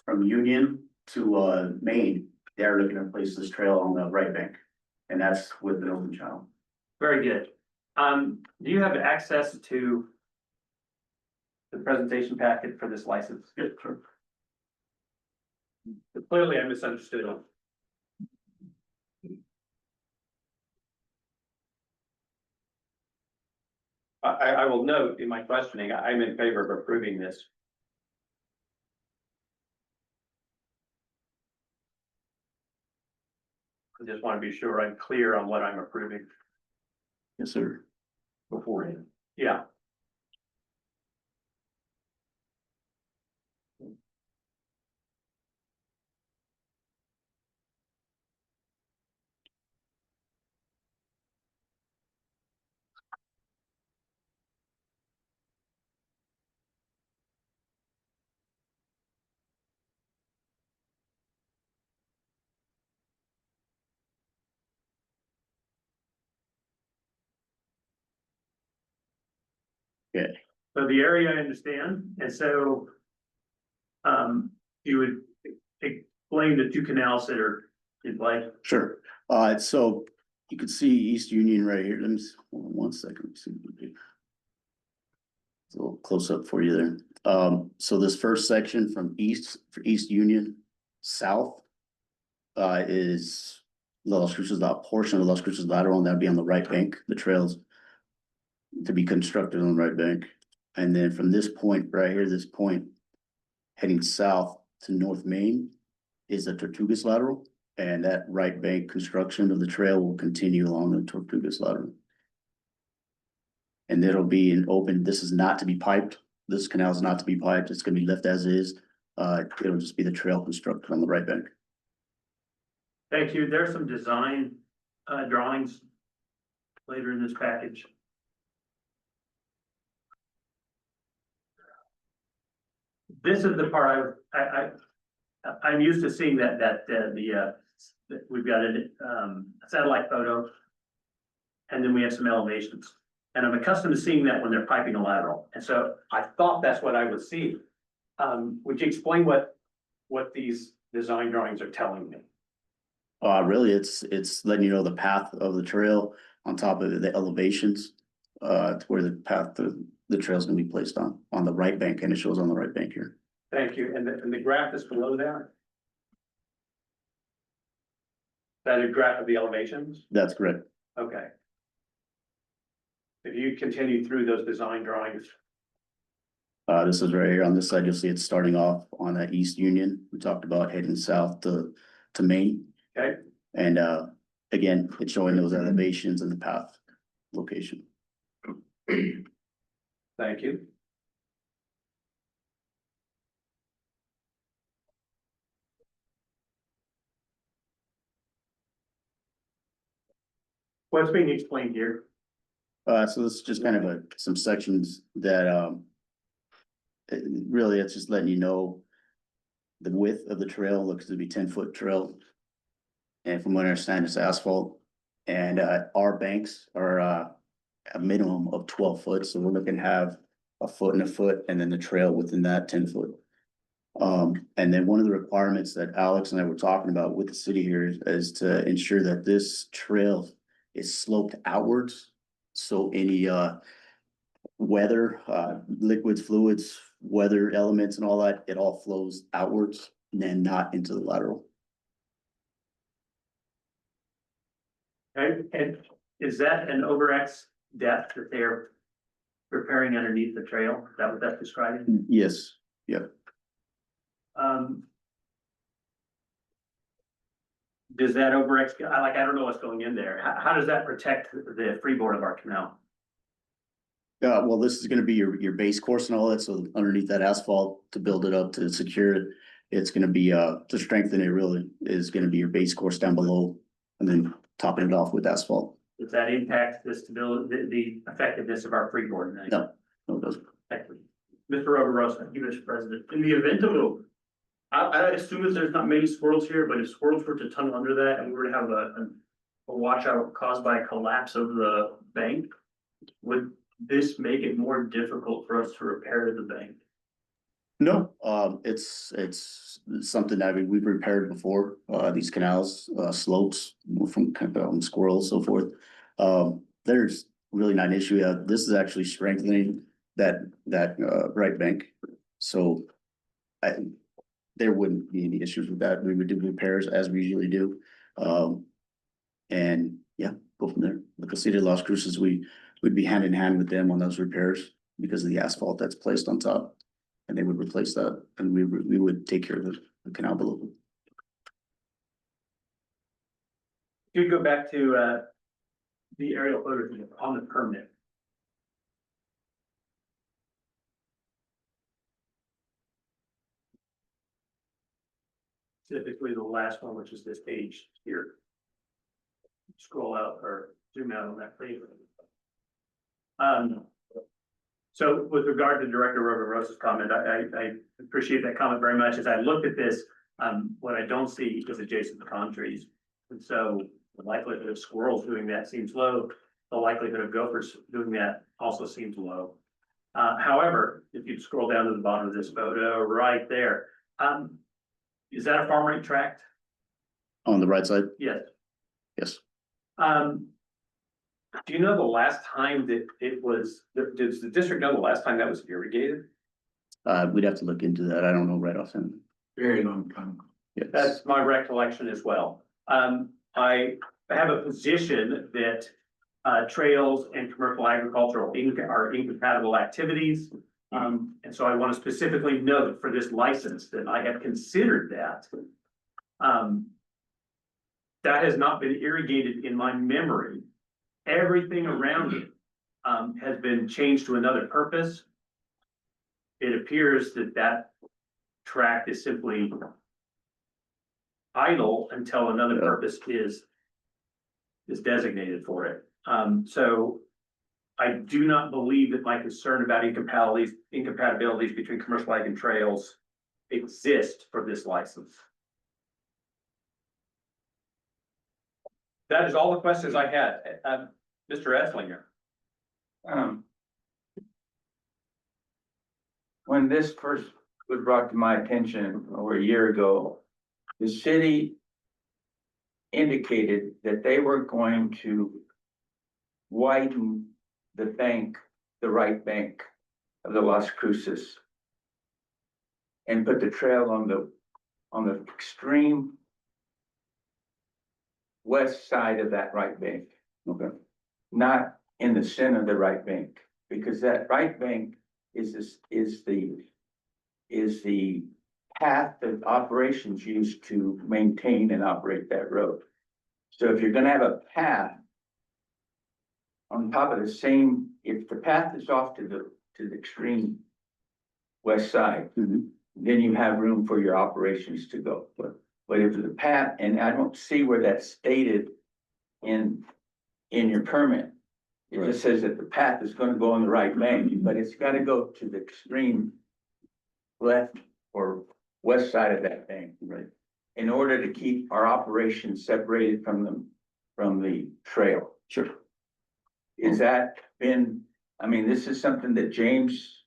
from Union to Maine, they're looking to place this trail on the right bank. And that's with an open channel. Very good. Do you have access to the presentation packet for this license? Yes, sir. Clearly, I misunderstood it. I will note in my questioning, I'm in favor of approving this. I just want to be sure I'm clear on what I'm approving Yes, sir. beforehand. Yeah. Okay. So the area I understand, and so you would explain the two canals that are in play. Sure. So you can see East Union right here. Let me, hold on 1 second. Let me see what we do. It's a little close up for you there. So this first section from for East Union south is Las Cruces, that portion of Las Cruces lateral, and that'd be on the right bank, the trails to be constructed on the right bank. And then from this point right here, this point heading south to North Main is the Tortugas lateral, and that right bank construction of the trail will continue along the Tortugas lateral. And it'll be an open, this is not to be piped. This canal is not to be piped. It's gonna be left as is. It'll just be the trail constructed on the right bank. Thank you. There's some design drawings later in this package. this is the part I'm used to seeing that we've got a satellite photo. And then we have some elevations. And I'm accustomed to seeing that when they're piping a lateral. And so I thought that's what I would see. Would you explain what these design drawings are telling me? Really, it's letting you know the path of the trail on top of the elevations. To where the path the trail's gonna be placed on the right bank, and it shows on the right bank here. Thank you. And the graph is below that? That a graph of the elevations? That's correct. Okay. If you continue through those design drawings, This is right here on this side, you'll see it's starting off on that East Union. We talked about heading south to Maine. okay, And, again, it's showing those elevations and the path location. thank you. What's being explained here? So this is just kind of some sections that, really, it's just letting you know the width of the trail looks to be 10-foot trail. And from what I understand, it's asphalt. And, our banks are, a minimum of 12 foot, so we're looking to have a foot and a foot, and then the trail within that 10 foot. And then one of the requirements that Alex and I were talking about with the city here is to ensure that this trail is sloped outwards. So any weather, liquids, fluids, weather elements and all that, it all flows outwards and then not into the lateral. Okay, and is that an over-X depth that they're repairing underneath the trail? Is that what that's describing? Yes, yeah. Does that over-X, I don't know what's going in there. How does that protect the freeboard of our canal? Well, this is gonna be your base course and all that, so underneath that asphalt to build it up, to secure it. It's gonna be, to strengthen it really, is gonna be your base course down below and then topping it off with asphalt. Does that impact the stability, the effectiveness of our freeboard? No, no, it doesn't. Thank you. Mr. Roverosa. Thank you, Mr. President. In the event of I assume that there's not many squirrels here, but if squirrels were to tunnel under that and we were to have a washout caused by collapse of the bank, would this make it more difficult for us to repair the bank? No, it's something that we've repaired before, these canals, slopes from squirrels, so forth. There's really not an issue. This is actually strengthening that right bank. So there wouldn't be any issues with that. We would do repairs as we usually do. And yeah, go from there. With the city of Las Cruces, we'd be hand in hand with them on those repairs because of the asphalt that's placed on top. And they would replace that, and we would take care of the canal below. You'd go back to the aerial photos on the permit. Typically the last one, which is this page here. Scroll out or zoom out on that page. So with regard to Director Roverosa's comment, I appreciate that comment very much. As I looked at this, what I don't see is adjacent pecan trees. And so the likelihood of squirrels doing that seems low. The likelihood of gophers doing that also seems low. However, if you scroll down to the bottom of this photo right there, is that a farm rate tract? On the right side? Yes. Yes. Do you know the last time that it was, does the district know the last time that was irrigated? We'd have to look into that. I don't know right offhand. Very long time. Yes. That's my recollection as well. I have a position that trails and commercial agricultural are incompatible activities. And so I want to specifically note for this license that I have considered that. That has not been irrigated in my memory. Everything around it has been changed to another purpose. It appears that that tract is simply idle until another purpose is designated for it. So I do not believe that my concern about incompatibilities between commercial ag and trails exist for this license. That is all the questions I had. Mr. Esslinger. When this first was brought to my attention over a year ago, the city indicated that they were going to widen the bank, the right bank of the Las Cruces, and put the trail on the extreme west side of that right bank. Okay. Not in the center of the right bank, because that right bank is the path that operations use to maintain and operate that road. So if you're gonna have a path on top of the same, if the path is off to the extreme west side, then you have room for your operations to go. But if the path, and I don't see where that's stated in your permit. It just says that the path is gonna go on the right bank, but it's gotta go to the extreme left or west side of that bank. Right. In order to keep our operations separated from the trail. Sure. Is that been, I mean, this is something that James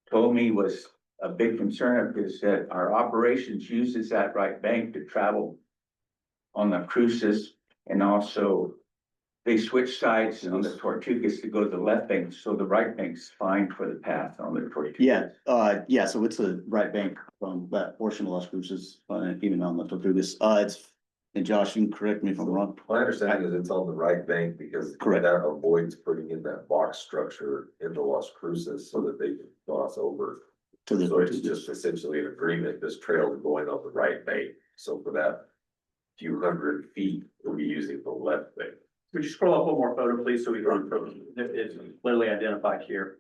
told me was a big concern of his, that our operations uses that right bank to travel on the cruises, and also they switch sides on the Tortugas to go to the left bank, so the right bank's fine for the path on the Tortugas. Yeah, so it's the right bank from that portion of Las Cruces, even on the Tortugas. And Josh, you can correct me if I'm wrong. My understanding is it's on the right bank because Correct. that avoids putting in that box structure into Las Cruces so that they can cross over. To the So it's just essentially an agreement, this trail is going on the right bank, so for that few hundred feet, we'll be using the left bank. Would you scroll up one more photo, please, so we can, it's clearly identified here.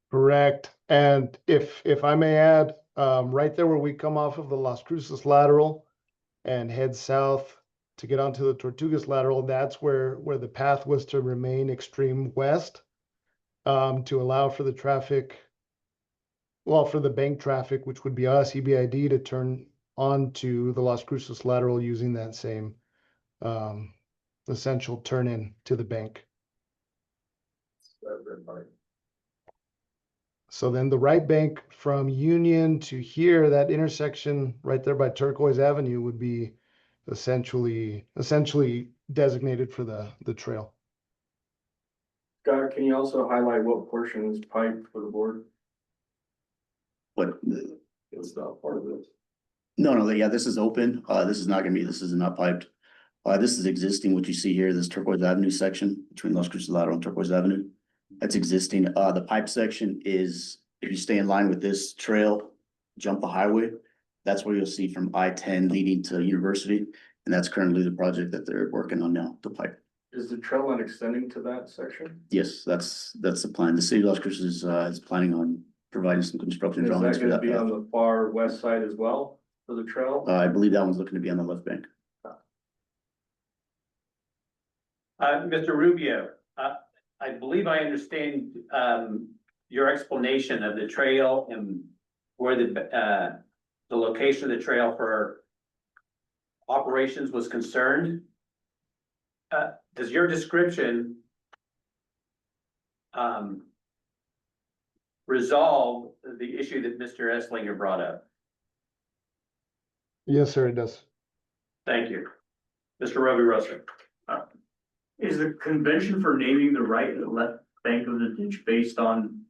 Correct. And if I may add, right there where we come off of the Las Cruces lateral and head south to get onto the Tortugas lateral, that's where the path was to remain extreme west, to allow for the traffic, well, for the bank traffic, which would be us, EBID, to turn onto the Las Cruces lateral using that same essential turn in to the bank. So then the right bank from Union to here, that intersection right there by Turquoise Avenue would be essentially designated for the trail. Scott, can you also highlight what portion is piped for the board? But It's not part of this. no, yeah, this is open. This is not piped. This is existing, what you see here, this Turquoise Avenue section between Las Cruces Lateral and Turquoise Avenue. That's existing. The pipe section is, if you stay in line with this trail, jump the highway, that's where you'll see from I-10 leading to University. And that's currently the project that they're working on now, the pipe. Is the trail line extending to that section? Yes, that's the plan. The city of Las Cruces is planning on providing some construction Is drawings that for gonna that be on path. the far west side as well for the trail? I believe that one's looking to be on the left bank. Mr. Rubio, I believe I understand, your explanation of the trail and where the location of the trail for operations was concerned. Does your description resolve the issue that Mr. Esslinger brought up? Yes, sir, it does. Thank you. Mr. Roby Russell. Is the convention for naming the right and left bank of the ditch based on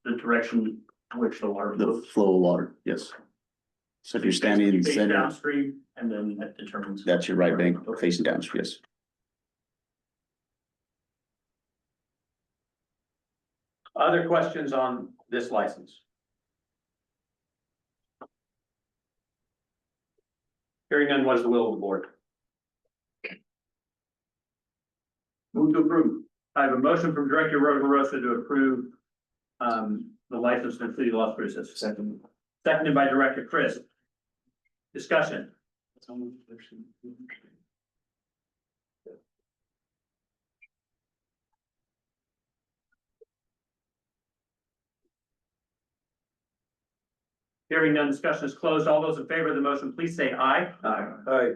the direction which the water The flows? flow of water, yes. So if you're standing in the Face center, downstream, and then that determines. that's your right bank facing downstream, yes. Other questions on this license? Hearing none, what is the will of the board? Move to approve. I have a motion from Director Rosa to approve the license in the city of Las Cruces. Seconded by Director Chris. Discussion. Hearing none, discussion is closed. All those in favor of the motion, please say aye. Aye.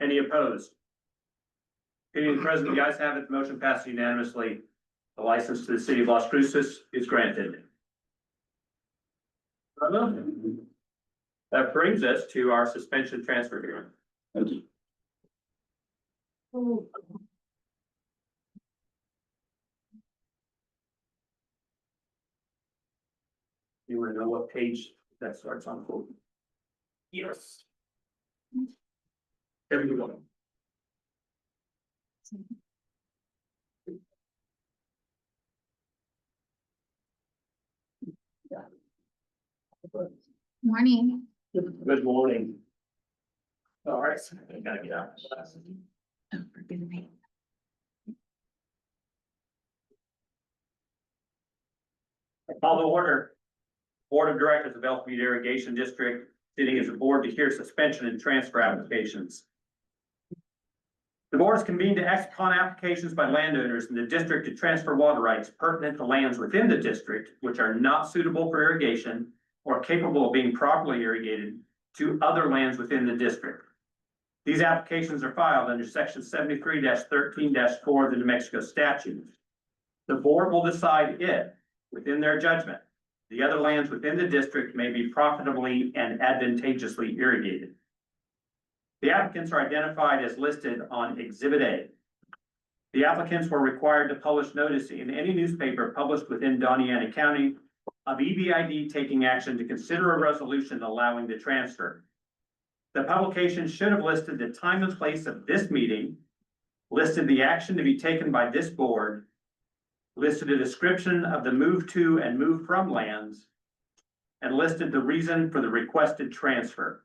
Any opposed? Opinion of the president, the ayes have it, the motion passes unanimously. The license to the city of Las Cruces is granted. That brings us to our suspension transfer hearing. You want to know what page that starts on? Yes. Everyone. Morning. Good morning. All right, I gotta get out. Oh, forgive me. Call to order. Board of Directors of Butte Irrigation District, sitting as a board to hear suspension and transfer applications. The board is convened to act upon applications by landowners in the district to transfer water rights pertinent to lands within the district which are not suitable for irrigation or capable of being properly irrigated to other lands within the district. These applications are filed under section 73-13-4 of the New Mexico statutes. The board will decide if, within their judgment, the other lands within the district may be profitably and advantageously irrigated. The applicants are identified as listed on Exhibit A. The applicants were required to publish notice in any newspaper published within Doñana County of EBID taking action to consider a resolution allowing the transfer. The publication should have listed the time and place of this meeting, listed the action to be taken by this board, listed a description of the move to and move from lands, and listed the reason for the requested transfer.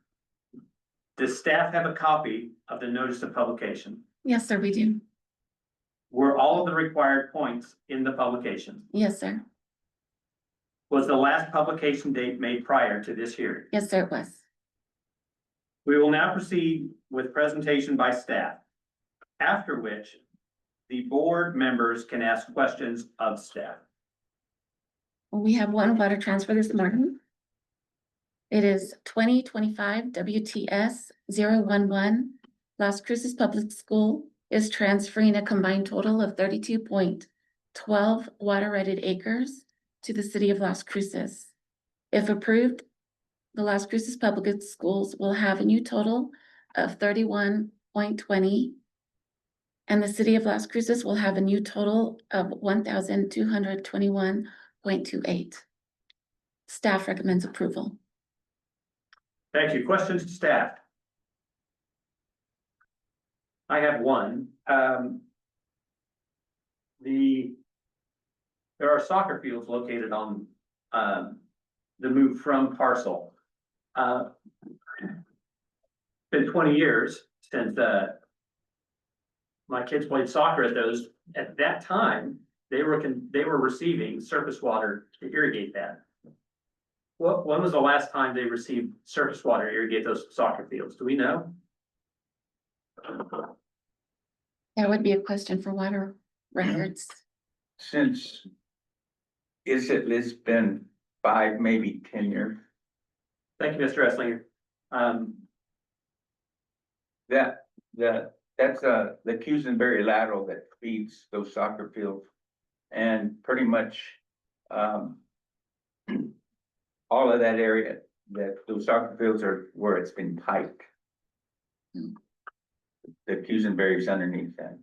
Does staff have a copy of the notice of publication? Yes, sir, we do. Were all of the required points in the publication? Yes, sir. Was the last publication date made prior to this hearing? Yes, sir, it was. We will now proceed with presentation by staff, after which the board members can ask questions of staff. We have one water transfer this morning. It is 2025 WTS 011. Las Cruces Public School is transferring a combined total of 32.12 water-rated acres to the city of Las Cruces. If approved, the Las Cruces Public Schools will have a new total of 31.20, and the city of Las Cruces will have a new total of 1,221.28. Staff recommends approval. Thank you. Questions to staff? I have one. There are soccer fields located on the move from parcel. Been 20 years since my kids played soccer at those. At that time, they were receiving surface water to irrigate that. When was the last time they received surface water to irrigate those soccer fields? Do we know? That would be a question for water records. Since, it's been 5, maybe 10 years. Thank you, Mr. Esslinger. That's the Cusenberry lateral that feeds those soccer fields. And pretty much, all of that area, that those soccer fields are where it's been piped. The Cusenberry's underneath that.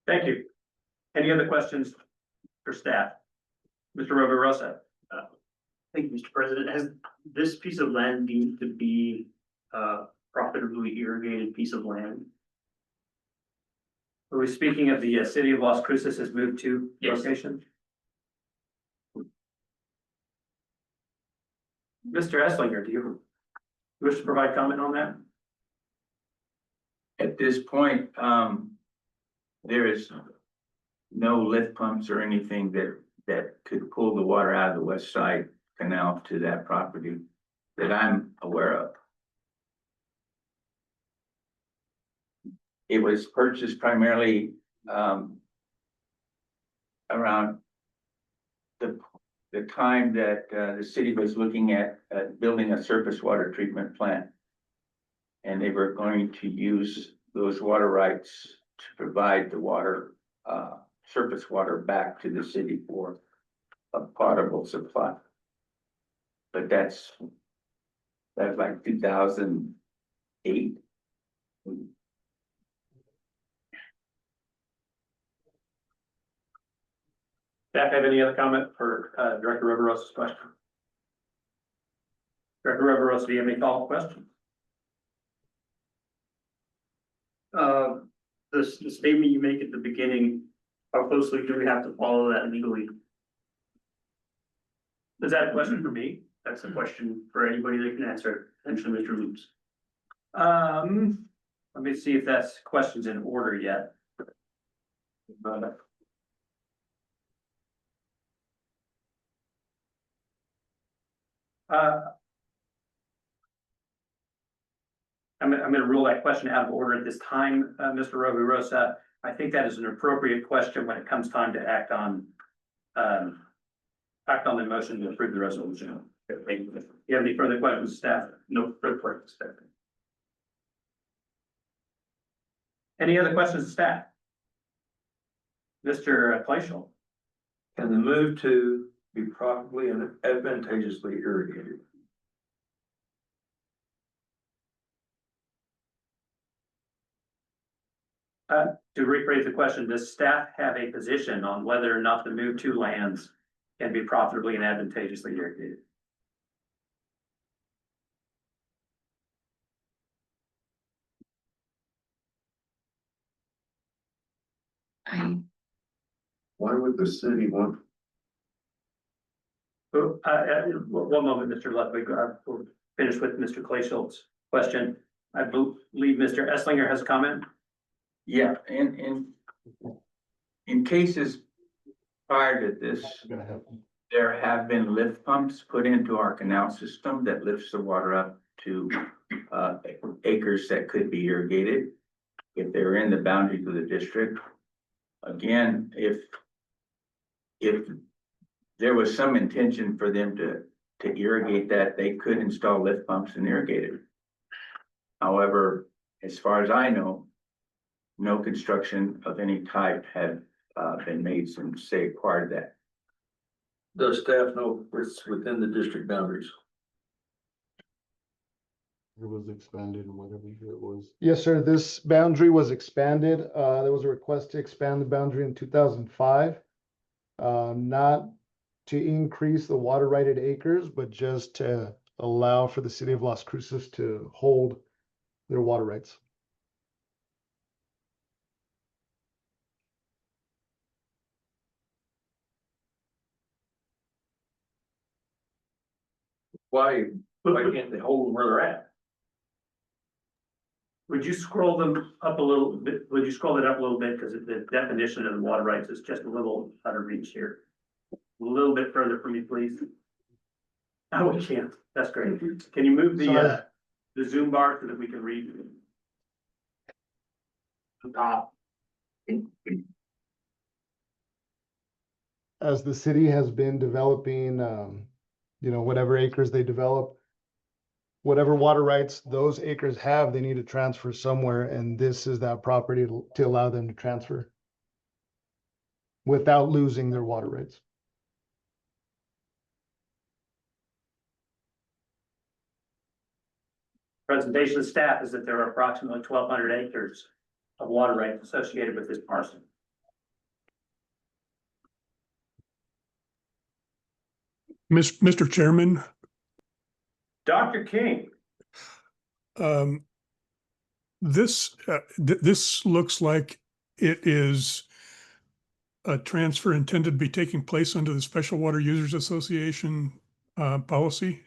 Thank you. Any other questions for staff? Mr. Roverosa? Thank you, Mr. President. Has this piece of land deemed to be a profitably irrigated piece of land? Are we speaking of the city of Las Cruces has moved to Yes. location? Mr. Esslinger, do you wish to provide comment on that? At this point, there is no lift pumps or anything that could pull the water out of the west side canal to that property that I'm aware of. It was purchased primarily around the time that, the city was looking at, building a surface water treatment plant. And they were going to use those water rights to provide the water, surface water back to the city for a potable supply. But that's like 2008. Staff have any other comment for Director Riverosa's question? Director Riverosa, do you have any follow-up questions? The statement you make at the beginning, how closely do we have to follow that legally? Is that a question for me? That's a question for anybody that can answer, potentially Mr. Loops. Let me see if that's questions in order yet. I'm gonna rule that question out of order at this time, Mr. Rovirosa. I think that is an appropriate question when it comes time to act on the motion to approve the resolution. Thank you. Do you have any further questions, staff? No further questions, staff. Any other questions, staff? Mr. Fleischel? Can the move to be properly and advantageously irrigated? To rephrase the question, does staff have a position on whether or not the move to lands can be profitably and advantageously irrigated? Why would the city want? One moment, Mr. Ludwig, we'll finish with Mr. Clayshill's question. I believe Mr. Esslinger has a comment. Yeah, in cases prior to this, there have been lift pumps put into our canal system that lifts the water up to acres that could be irrigated if they're in the boundaries of the district. Again, if there was some intention for them to irrigate that, they could install lift pumps and irrigate it. However, as far as I know, no construction of any type had been made since they acquired that. Does staff know it's within the district boundaries? It was expanded in whatever year it was. Yes, sir. This boundary was expanded. There was a request to expand the boundary in 2005. Not to increase the water righted acres, but just to allow for the city of Las Cruces to hold their water rights. Why can't they hold them where they're at? Would you scroll them up a little bit? Would you scroll it up a little bit? Because the definition of the water rights is just a little out of reach here. A little bit further for me, please. Oh, we can't. That's great. Can you move the Zoom bar so that we can read? As the city has been developing, whatever acres they develop, whatever water rights those acres have, they need to transfer somewhere, and this is that property to allow them to transfer without losing their water rights. Presentation of staff is that there are approximately 1,200 acres of water rights associated with this parcel. Mr. Chairman, Dr. King. This looks like it is a transfer intended to be taking place under the Special Water Users Association policy.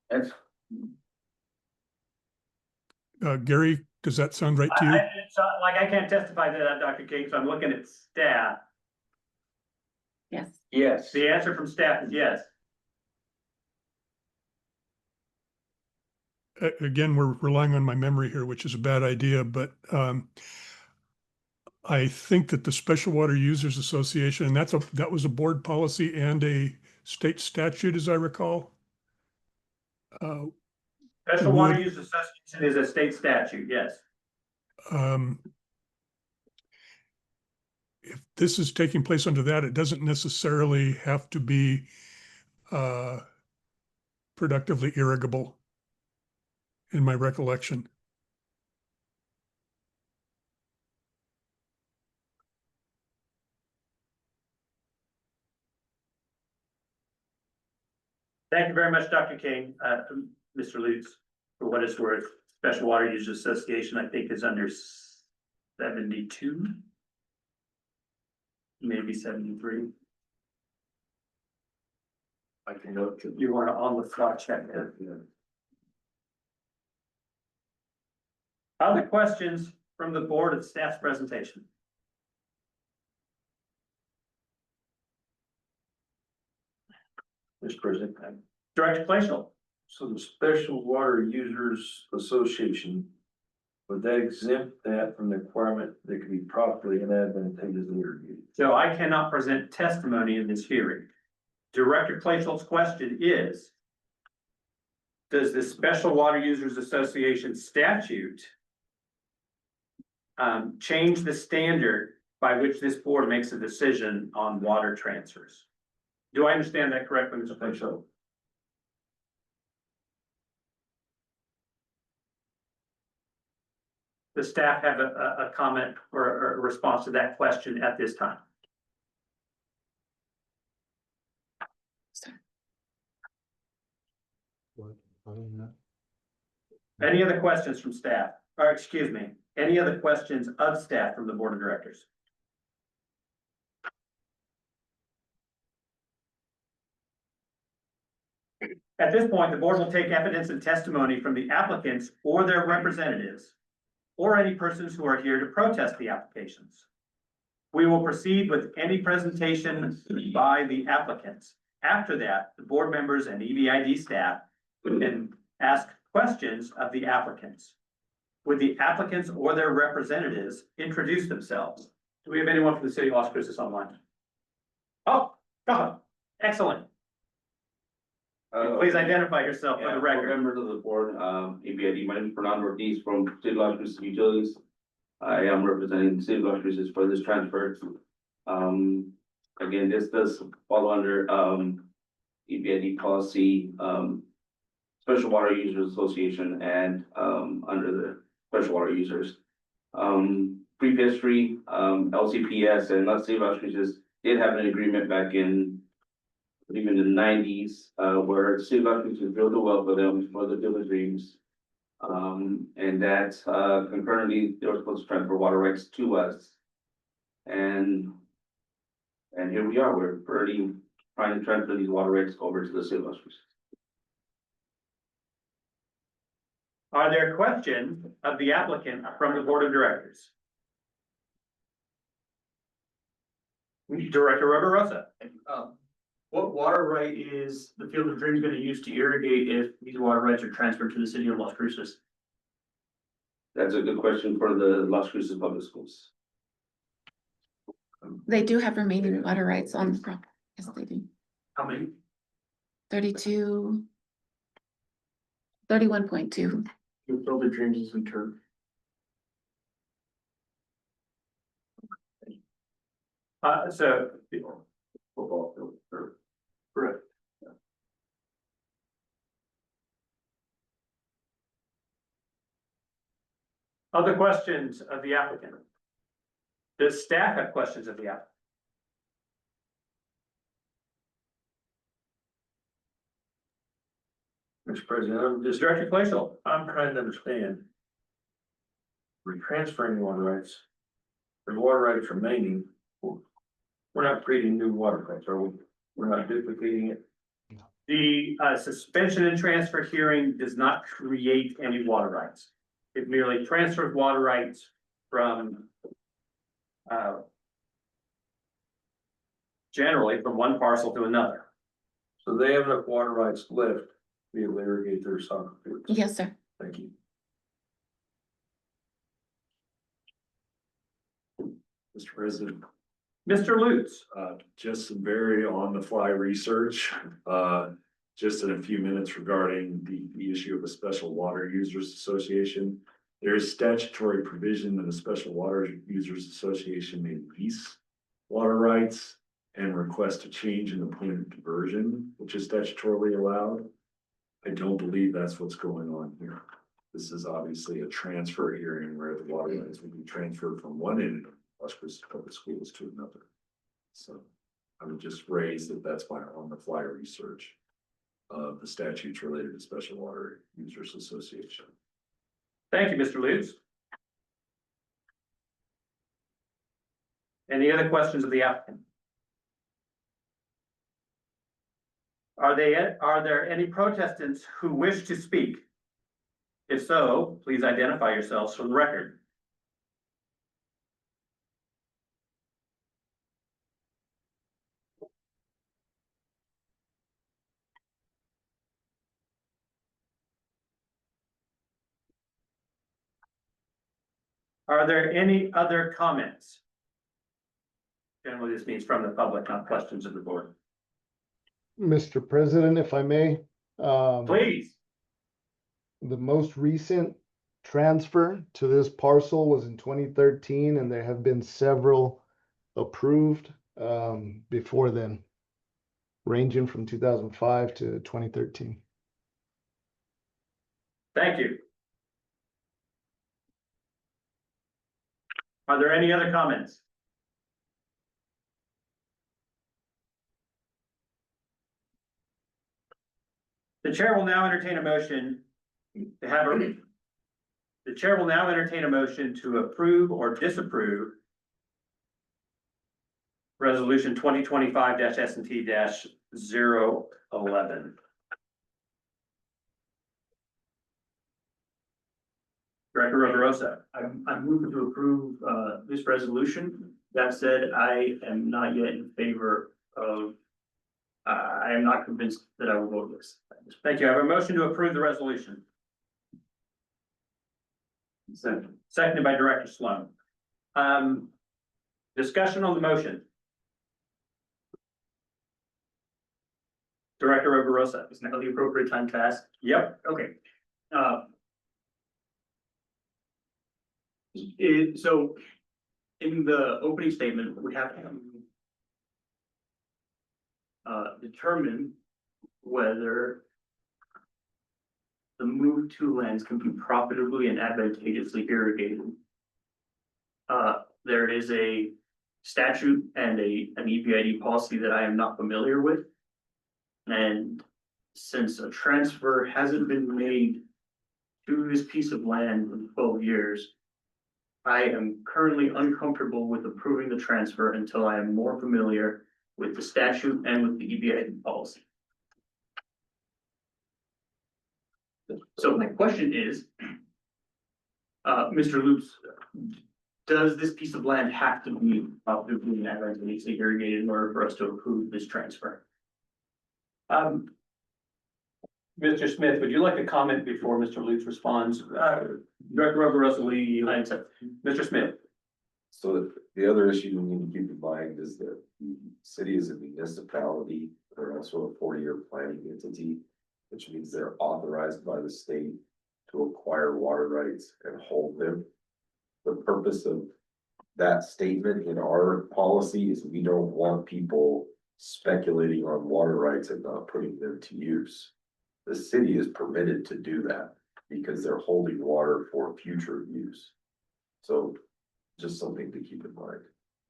That's Gary, does that sound right to you? I can't testify to that, Dr. King, so I'm looking at staff. Yes. yes. The answer from staff is yes. Again, we're relying on my memory here, which is a bad idea, but I think that the Special Water Users Association, and that was a board policy and a state statute, as I recall. Special Water Would- Use Association is a state statute, yes. If this is taking place under that, it doesn't necessarily have to be productively irrigable, in my recollection. Thank you very much, Dr. King. Mr. Lutz, for what it's worth, Special Water Users Association, I think is under 72. Maybe 73. I can note. You want to on the fly check that. Other questions from the board of staff's presentation? Mr. President, Director Glacial. so the Special Water Users Association, would that exempt that from the requirement that could be properly and advantageously irrigated? So I cannot present testimony in this hearing. Director Clayshall's question is, does the Special Water Users Association statute change the standard by which this board makes a decision on water transfers? Do I understand that correctly, Mr. Clayshall? The staff have a comment or a response to that question at this time? Any other questions from staff? Or excuse me, any other questions of staff from the board of directors? At this point, the board will take evidence and testimony from the applicants or their representatives, or any persons who are here to protest the applications. We will proceed with any presentation by the applicants. After that, the board members and EBID staff can ask questions of the applicants. Would the applicants or their representatives introduce themselves? Do we have anyone from the city of Las Cruces online? Oh, go ahead. Excellent. Please identify yourself for the record. Members of the board, EBID, my name is Fernando Ortiz from City of Las Cruces Utilities. I am representing the City of Las Cruces for this transfer. Again, this does fall under EBID policy, Special Water Users Association, and under the Special Water Users. Brief history, LCPS and the City of Las Cruces did have an agreement back in even in the 90s, where the City of Las Cruces drilled a well for them for the Village Dreams. And that concurrently, they were supposed to transfer water rights to us. And here we are, we're already trying to transfer these water rights over to the City of Las Cruces. Are there questions of the applicant from the board of directors? Director Rosa. What water right is the Field of Dreams going to use to irrigate if these water rights are transferred to the city of Las Cruces? That's a good question for the Las Cruces Public Schools. They do have remaining water rights on the property. Yes, they do. How many? 32, 31.2. The Field of Dreams is in turn. So Football field, or Correct. other questions of the applicant? Does staff have questions of the applicant? Mr. President, I'm just, Director Glacial. I'm trying to understand. We're transferring water rights. There's water rights remaining. We're not creating new water rights, are we? We're not duplicating it. The suspension and transfer hearing does not create any water rights. It merely transfers water rights from generally from one parcel to another. So they have enough water rights left to be able to irrigate their soccer fields. Yes, sir. Thank you. Mr. President, Mr. Lutz. just some very on the fly research, just in a few minutes regarding the issue of a special water users association. There is statutory provision that a special water users association may lease water rights and request a change in the point of diversion, which is statutorily allowed. I don't believe that's what's going on here. This is obviously a transfer hearing where the water rights will be transferred from one end of Las Cruces Public Schools to another. So I would just raise that that's my on the fly research of the statutes related to Special Water Users Association. Thank you, Mr. Lutz. Any other questions of the applicant? Are there any protestants who wish to speak? If so, please identify yourselves for the record. Are there any other comments? Generally, this means from the public, not questions of the board. Mr. President, if I may. Please. The most recent transfer to this parcel was in 2013, and there have been several approved before then, ranging from 2005 to 2013. Thank you. Are there any other comments? The chair will now entertain a motion to have a. The chair will now entertain a motion to approve or disapprove Resolution 2025-S&T-011. Director Roverosa. I'm moving to approve, this resolution. That said, I am not yet in favor of, I am not convinced that I will vote this. Thank you. I have a motion to approve the resolution. Seconded by Director Sloan. Discussion on the motion. Director Roverosa. Is now the appropriate time to ask? Yep. Okay. So in the opening statement, we have to determine whether the moved two lands can be profitably and advantageously irrigated. There is a statute and an EBID policy that I am not familiar with. And since a transfer hasn't been made to this piece of land in 12 years, I am currently uncomfortable with approving the transfer until I am more familiar with the statute and with the EBID policy. So my question is, Mr. Lutz, does this piece of land have to be profitably and advantageously irrigated in order for us to approve this transfer? Mr. Smith, would you like to comment before Mr. Lutz responds? Director Roverosa, Mr. Smith. So the other issue we need to keep in mind is that the city is a municipality. They're also a 4-year planning entity, which means they're authorized by the state to acquire water rights and hold them. The purpose of that statement in our policy is we don't want people speculating on water rights and not putting them to use. The city is permitted to do that because they're holding water for future use. So just something to keep in mind.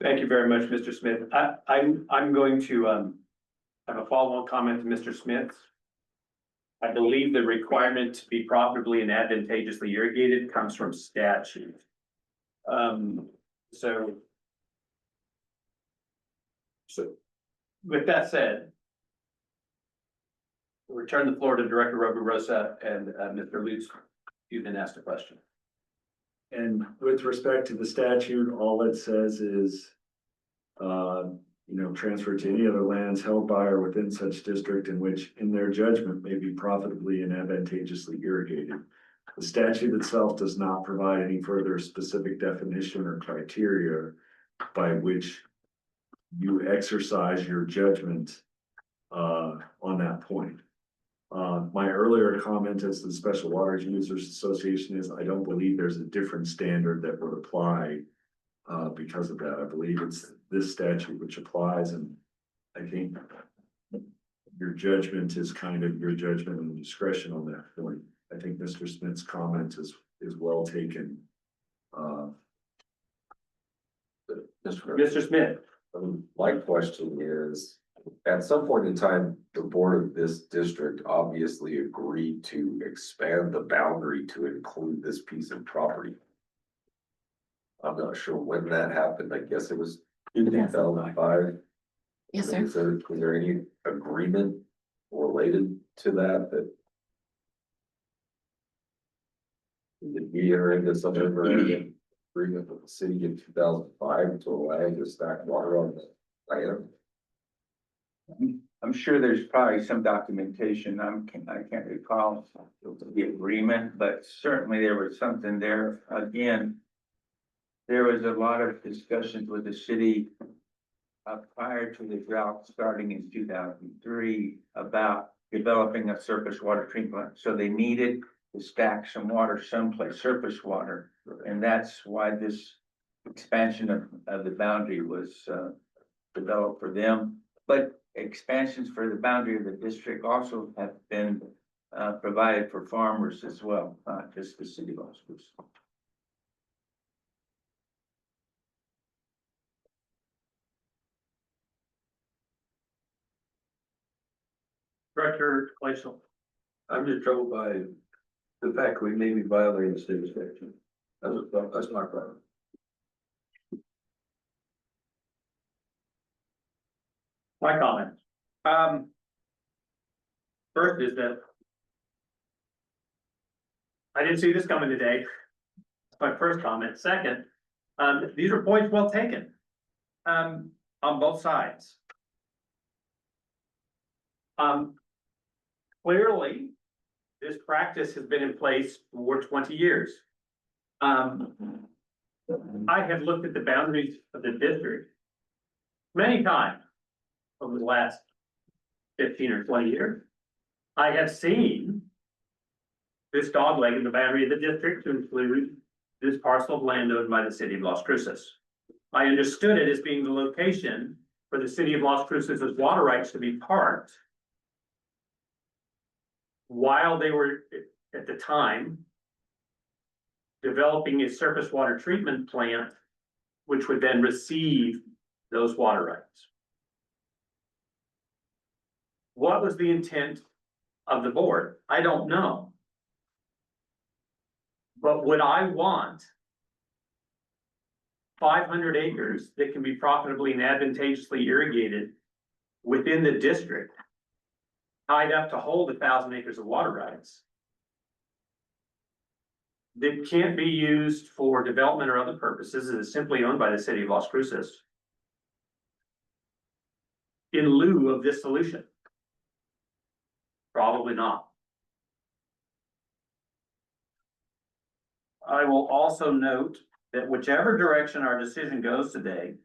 Thank you very much, Mr. Smith. I'm going to have a follow-on comment to Mr. Smith. I believe the requirement to be profitably and advantageously irrigated comes from statute. So with that said, we'll return the floor to Director Roverosa and Mr. Lutz. You then ask the question. And with respect to the statute, all it says is, transfer to any other lands held by or within such district in which, in their judgment, may be profitably and advantageously irrigated. The statute itself does not provide any further specific definition or criteria by which you exercise your judgment on that point. My earlier comment as the Special Water Users Association is, I don't believe there's a different standard that would apply because of that. I believe it's this statute which applies, and I think your judgment is kind of your judgment and discretion on that point. I think Mr. Smith's comment is well taken. Mr. Smith. My question is, at some point in time, the board of this district obviously agreed to expand the boundary to include this piece of property. I'm not sure when that happened. I guess it was 2005. Yes, sir. Is there any agreement related to that did we enter into some agreement with the city in 2005 to allow to stack water on the land? I'm sure there's probably some documentation, I can't recall the agreement, but certainly there was something there. Again, there was a lot of discussions with the city prior to the drought starting in 2003 about developing a surface water treatment plant. So they needed to stack some water someplace, surface water. And that's why this expansion of the boundary was developed for them. But expansions for the boundary of the district also have been provided for farmers as well, not just the city of Las Cruces. Director Glacial. I'm just troubled by the fact we may be violating the state statute. That's my problem. My comment. First is that I didn't see this coming today. That's my first comment. Second, these are points well taken on both sides. Clearly, this practice has been in place for 20 years. I have looked at the boundaries of the district many times over the last 15 or 20 years. I have seen this dogleg in the boundary of the district to include this parcel of land owned by the city of Las Cruces. I understood it as being the location for the city of Las Cruces' water rights to be parked while they were, at the time, developing a surface water treatment plant, which would then receive those water rights. What was the intent of the board? I don't know. But would I want 500 acres that can be profitably and advantageously irrigated within the district, tied up to hold 1,000 acres of water rights, that can't be used for development or other purposes, it is simply owned by the city of Las Cruces, in lieu of this solution? Probably not. I will also note that whichever direction our decision goes today,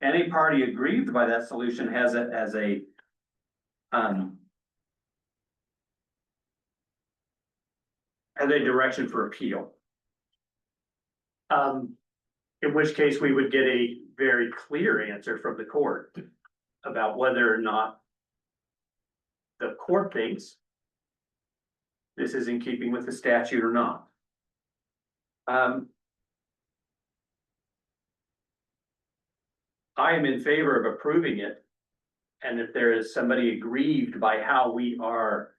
any party aggrieved by that solution has it as a direction for appeal. In which case we would get a very clear answer from the court about whether or not the court thinks this is in keeping with the statute or not. I am in favor of approving it. And if there is somebody aggrieved by how we are,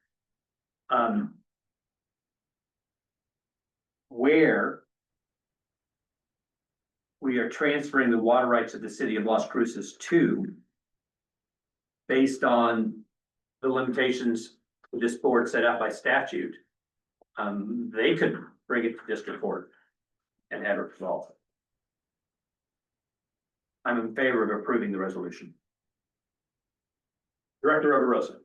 where we are transferring the water rights of the city of Las Cruces to, based on the limitations this board set out by statute, they could bring it to district court and have it resolved. I'm in favor of approving the resolution. Director Rosa.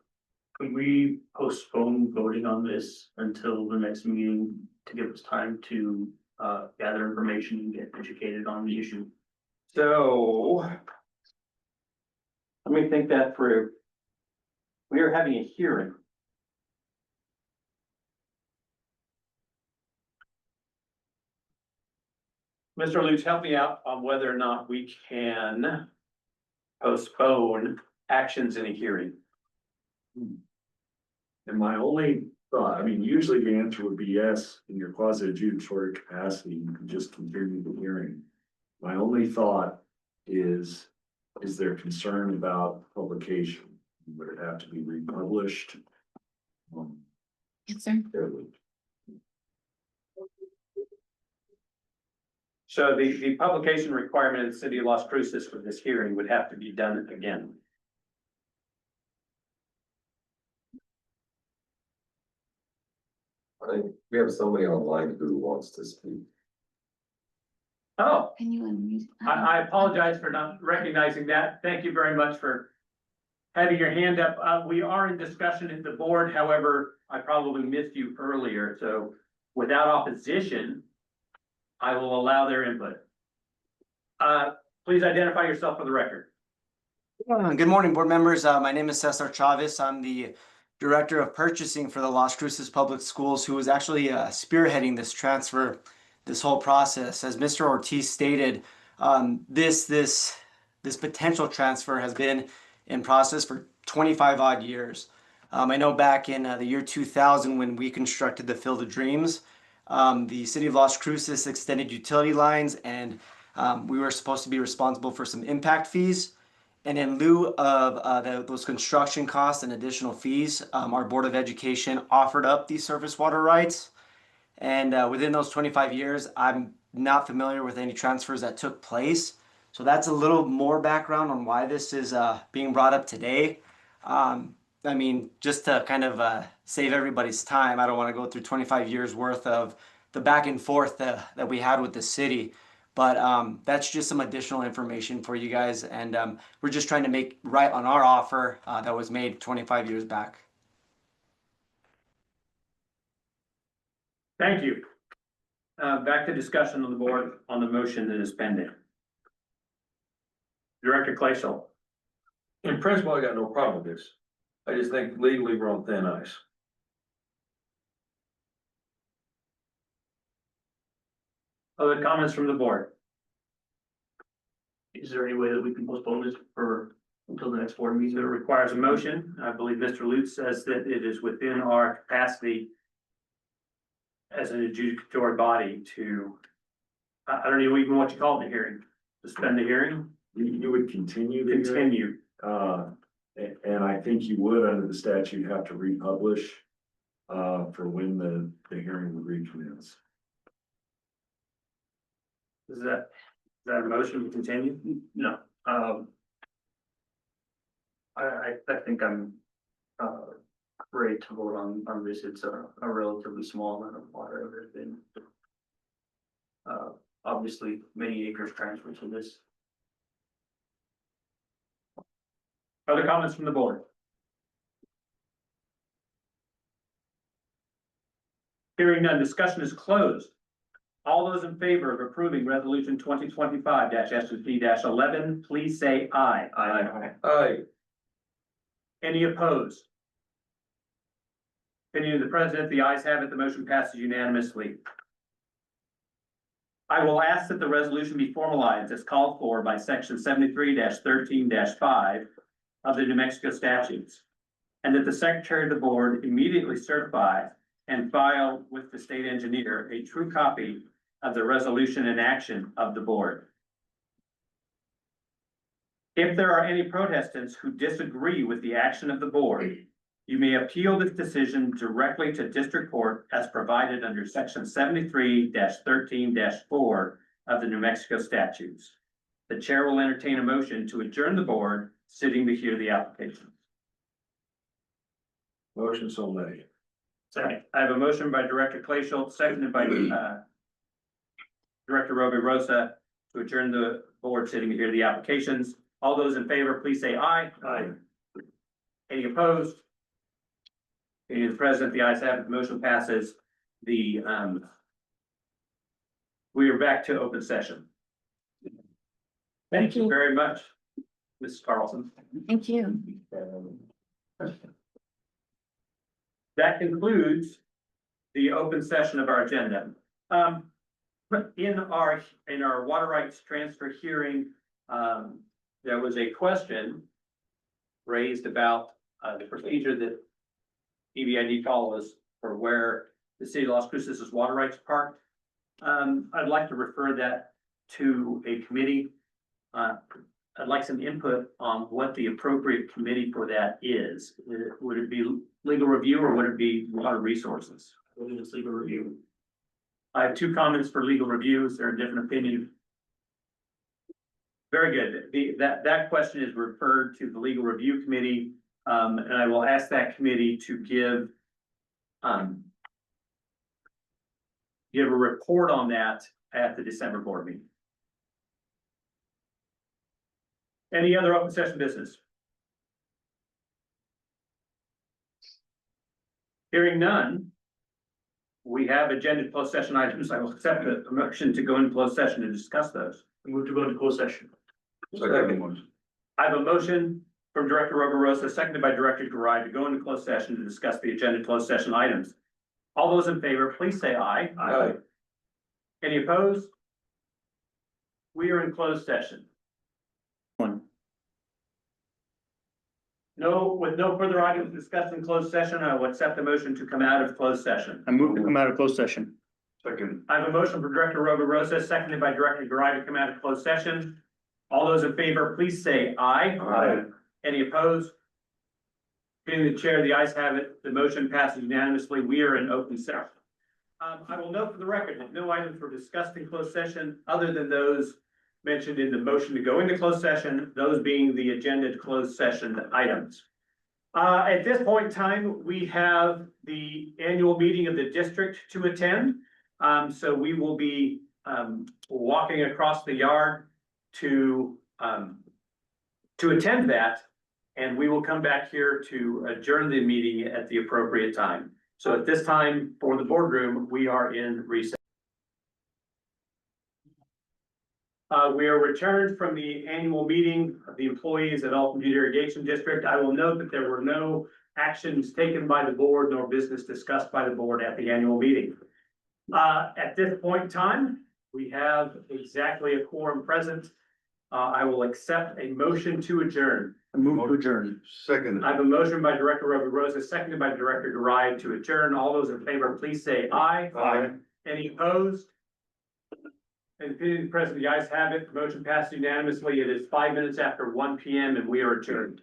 Could we postpone voting on this until the next meeting to give us time to gather information and get educated on the issue? So. Let me think that through. We are having a hearing. Mr. Lutz, help me out on whether or not we can postpone actions in a hearing. And my only thought, I mean, usually the answer would be yes, in your quasi adjudicatory capacity, you can just continue the hearing. My only thought is there concern about publication? Would it have to be republished? Yes, sir. There would. So the publication requirement in the city of Las Cruces for this hearing would have to be done again. I think we have somebody online who wants to speak. Oh, Can you unmute? I apologize for not recognizing that. Thank you very much for having your hand up. We are in discussion at the board. However, I probably missed you earlier. So without opposition, I will allow their input. Please identify yourself for the record. Good morning, board members. My name is Cesar Chavez. I'm the Director of Purchasing for the Las Cruces Public Schools, who was actually spearheading this transfer, this whole process. As Mr. Ortiz stated, this potential transfer has been in process for 25 odd years. I know back in the year 2000, when we constructed the Field of Dreams, the city of Las Cruces extended utility lines, and we were supposed to be responsible for some impact fees. And in lieu of those construction costs and additional fees, our Board of Education offered up these surface water rights. And within those 25 years, I'm not familiar with any transfers that took place. So that's a little more background on why this is being brought up today. I mean, just to kind of save everybody's time, I don't want to go through 25 years worth of the back and forth that we had with the city. But that's just some additional information for you guys. And we're just trying to make right on our offer that was made 25 years back. Thank you. Back to discussion on the board on the motion that is pending. Director Clayshaw. In principle, I got no problem with this. I just think legally we're on thin ice. Other comments from the board? Is there any way that we can postpone this for until the next board meeting? So it requires a motion. I believe Mr. Lutz says that it is within our capacity as an adjudicatory body to, I don't know even what you call the hearing, suspend the hearing, You would continue the hearing. continue. And I think you would, under the statute, have to republish for when the hearing would recommence. Is that a motion to continue? No, I think I'm, ready to vote on this. It's a relatively small amount of water. There's been obviously many acres transferred to this. Other comments from the board? Hearing none, discussion is closed. All those in favor of approving resolution 2025-SUP-11, please say aye. Aye. Any opposed? Opinion of the president, the ayes have it, the motion passes unanimously. I will ask that the resolution be formalized as called for by section 73-13-5 of the New Mexico statutes, and that the secretary of the board immediately certify and file with the state engineer a true copy of the resolution in action of the board. If there are any protestants who disagree with the action of the board, you may appeal this decision directly to district court as provided under section 73-13-4 of the New Mexico statutes. The chair will entertain a motion to adjourn the board, sitting to hear the application. Motion so made. Second. I have a motion by Director Clayshaw, seconded by Director Roby Rosa to adjourn the board, sitting to hear the applications. All those in favor, please say aye. Aye. Any opposed? Any of the president, the ayes have it, the motion passes. We are back to open session. Thank you very much, Ms. Carlson. Thank you. That concludes the open session of our agenda. In our water rights transfer hearing, there was a question raised about the procedure that EBID follows for where the city of Las Cruces is water rights parked. I'd like to refer that to a committee. I'd like some input on what the appropriate committee for that is. Would it be legal review or would it be water resources? I believe it's legal review. I have two comments for legal reviews. They're a different opinion. Very good. That question is referred to the legal review committee. And I will ask that committee to give a report on that at the December board meeting. Any other open session business? Hearing none, we have agenda closed session items. I will accept the motion to go into closed session and discuss those. Move to go into closed session. I have a motion from Director Rosa, seconded by Director Garai, to go into closed session to discuss the agenda closed session items. All those in favor, please say aye. Aye. Any opposed? We are in closed session. With no further items discussed in closed session, I will accept the motion to come out of closed session. I move to come out of closed session. Second. I have a motion for Director Rosa, seconded by Director Garai, to come out of closed session. All those in favor, please say aye. Aye. Any opposed? Being the chair, the ayes have it. The motion passes unanimously. We are in open session. I will note for the record that no items were discussed in closed session other than those mentioned in the motion to go into closed session, those being the agenda closed session items. At this point in time, we have the annual meeting of the district to attend. So we will be walking across the yard to attend that. And we will come back here to adjourn the meeting at the appropriate time. So at this time, for the boardroom, we are in recess. We are returned from the annual meeting of the employees at Butte Irrigation District. I will note that there were no actions taken by the board nor business discussed by the board at the annual meeting. At this point in time, we have exactly a quorum present. I will accept a motion to adjourn. I move to adjourn. Second. I have a motion by Director Rosa, seconded by Director Garai to adjourn. All those in favor, please say aye. Aye. Any opposed? And being present, the ayes have it. The motion passed unanimously. It is 5 minutes after 1 p.m. and we are adjourned.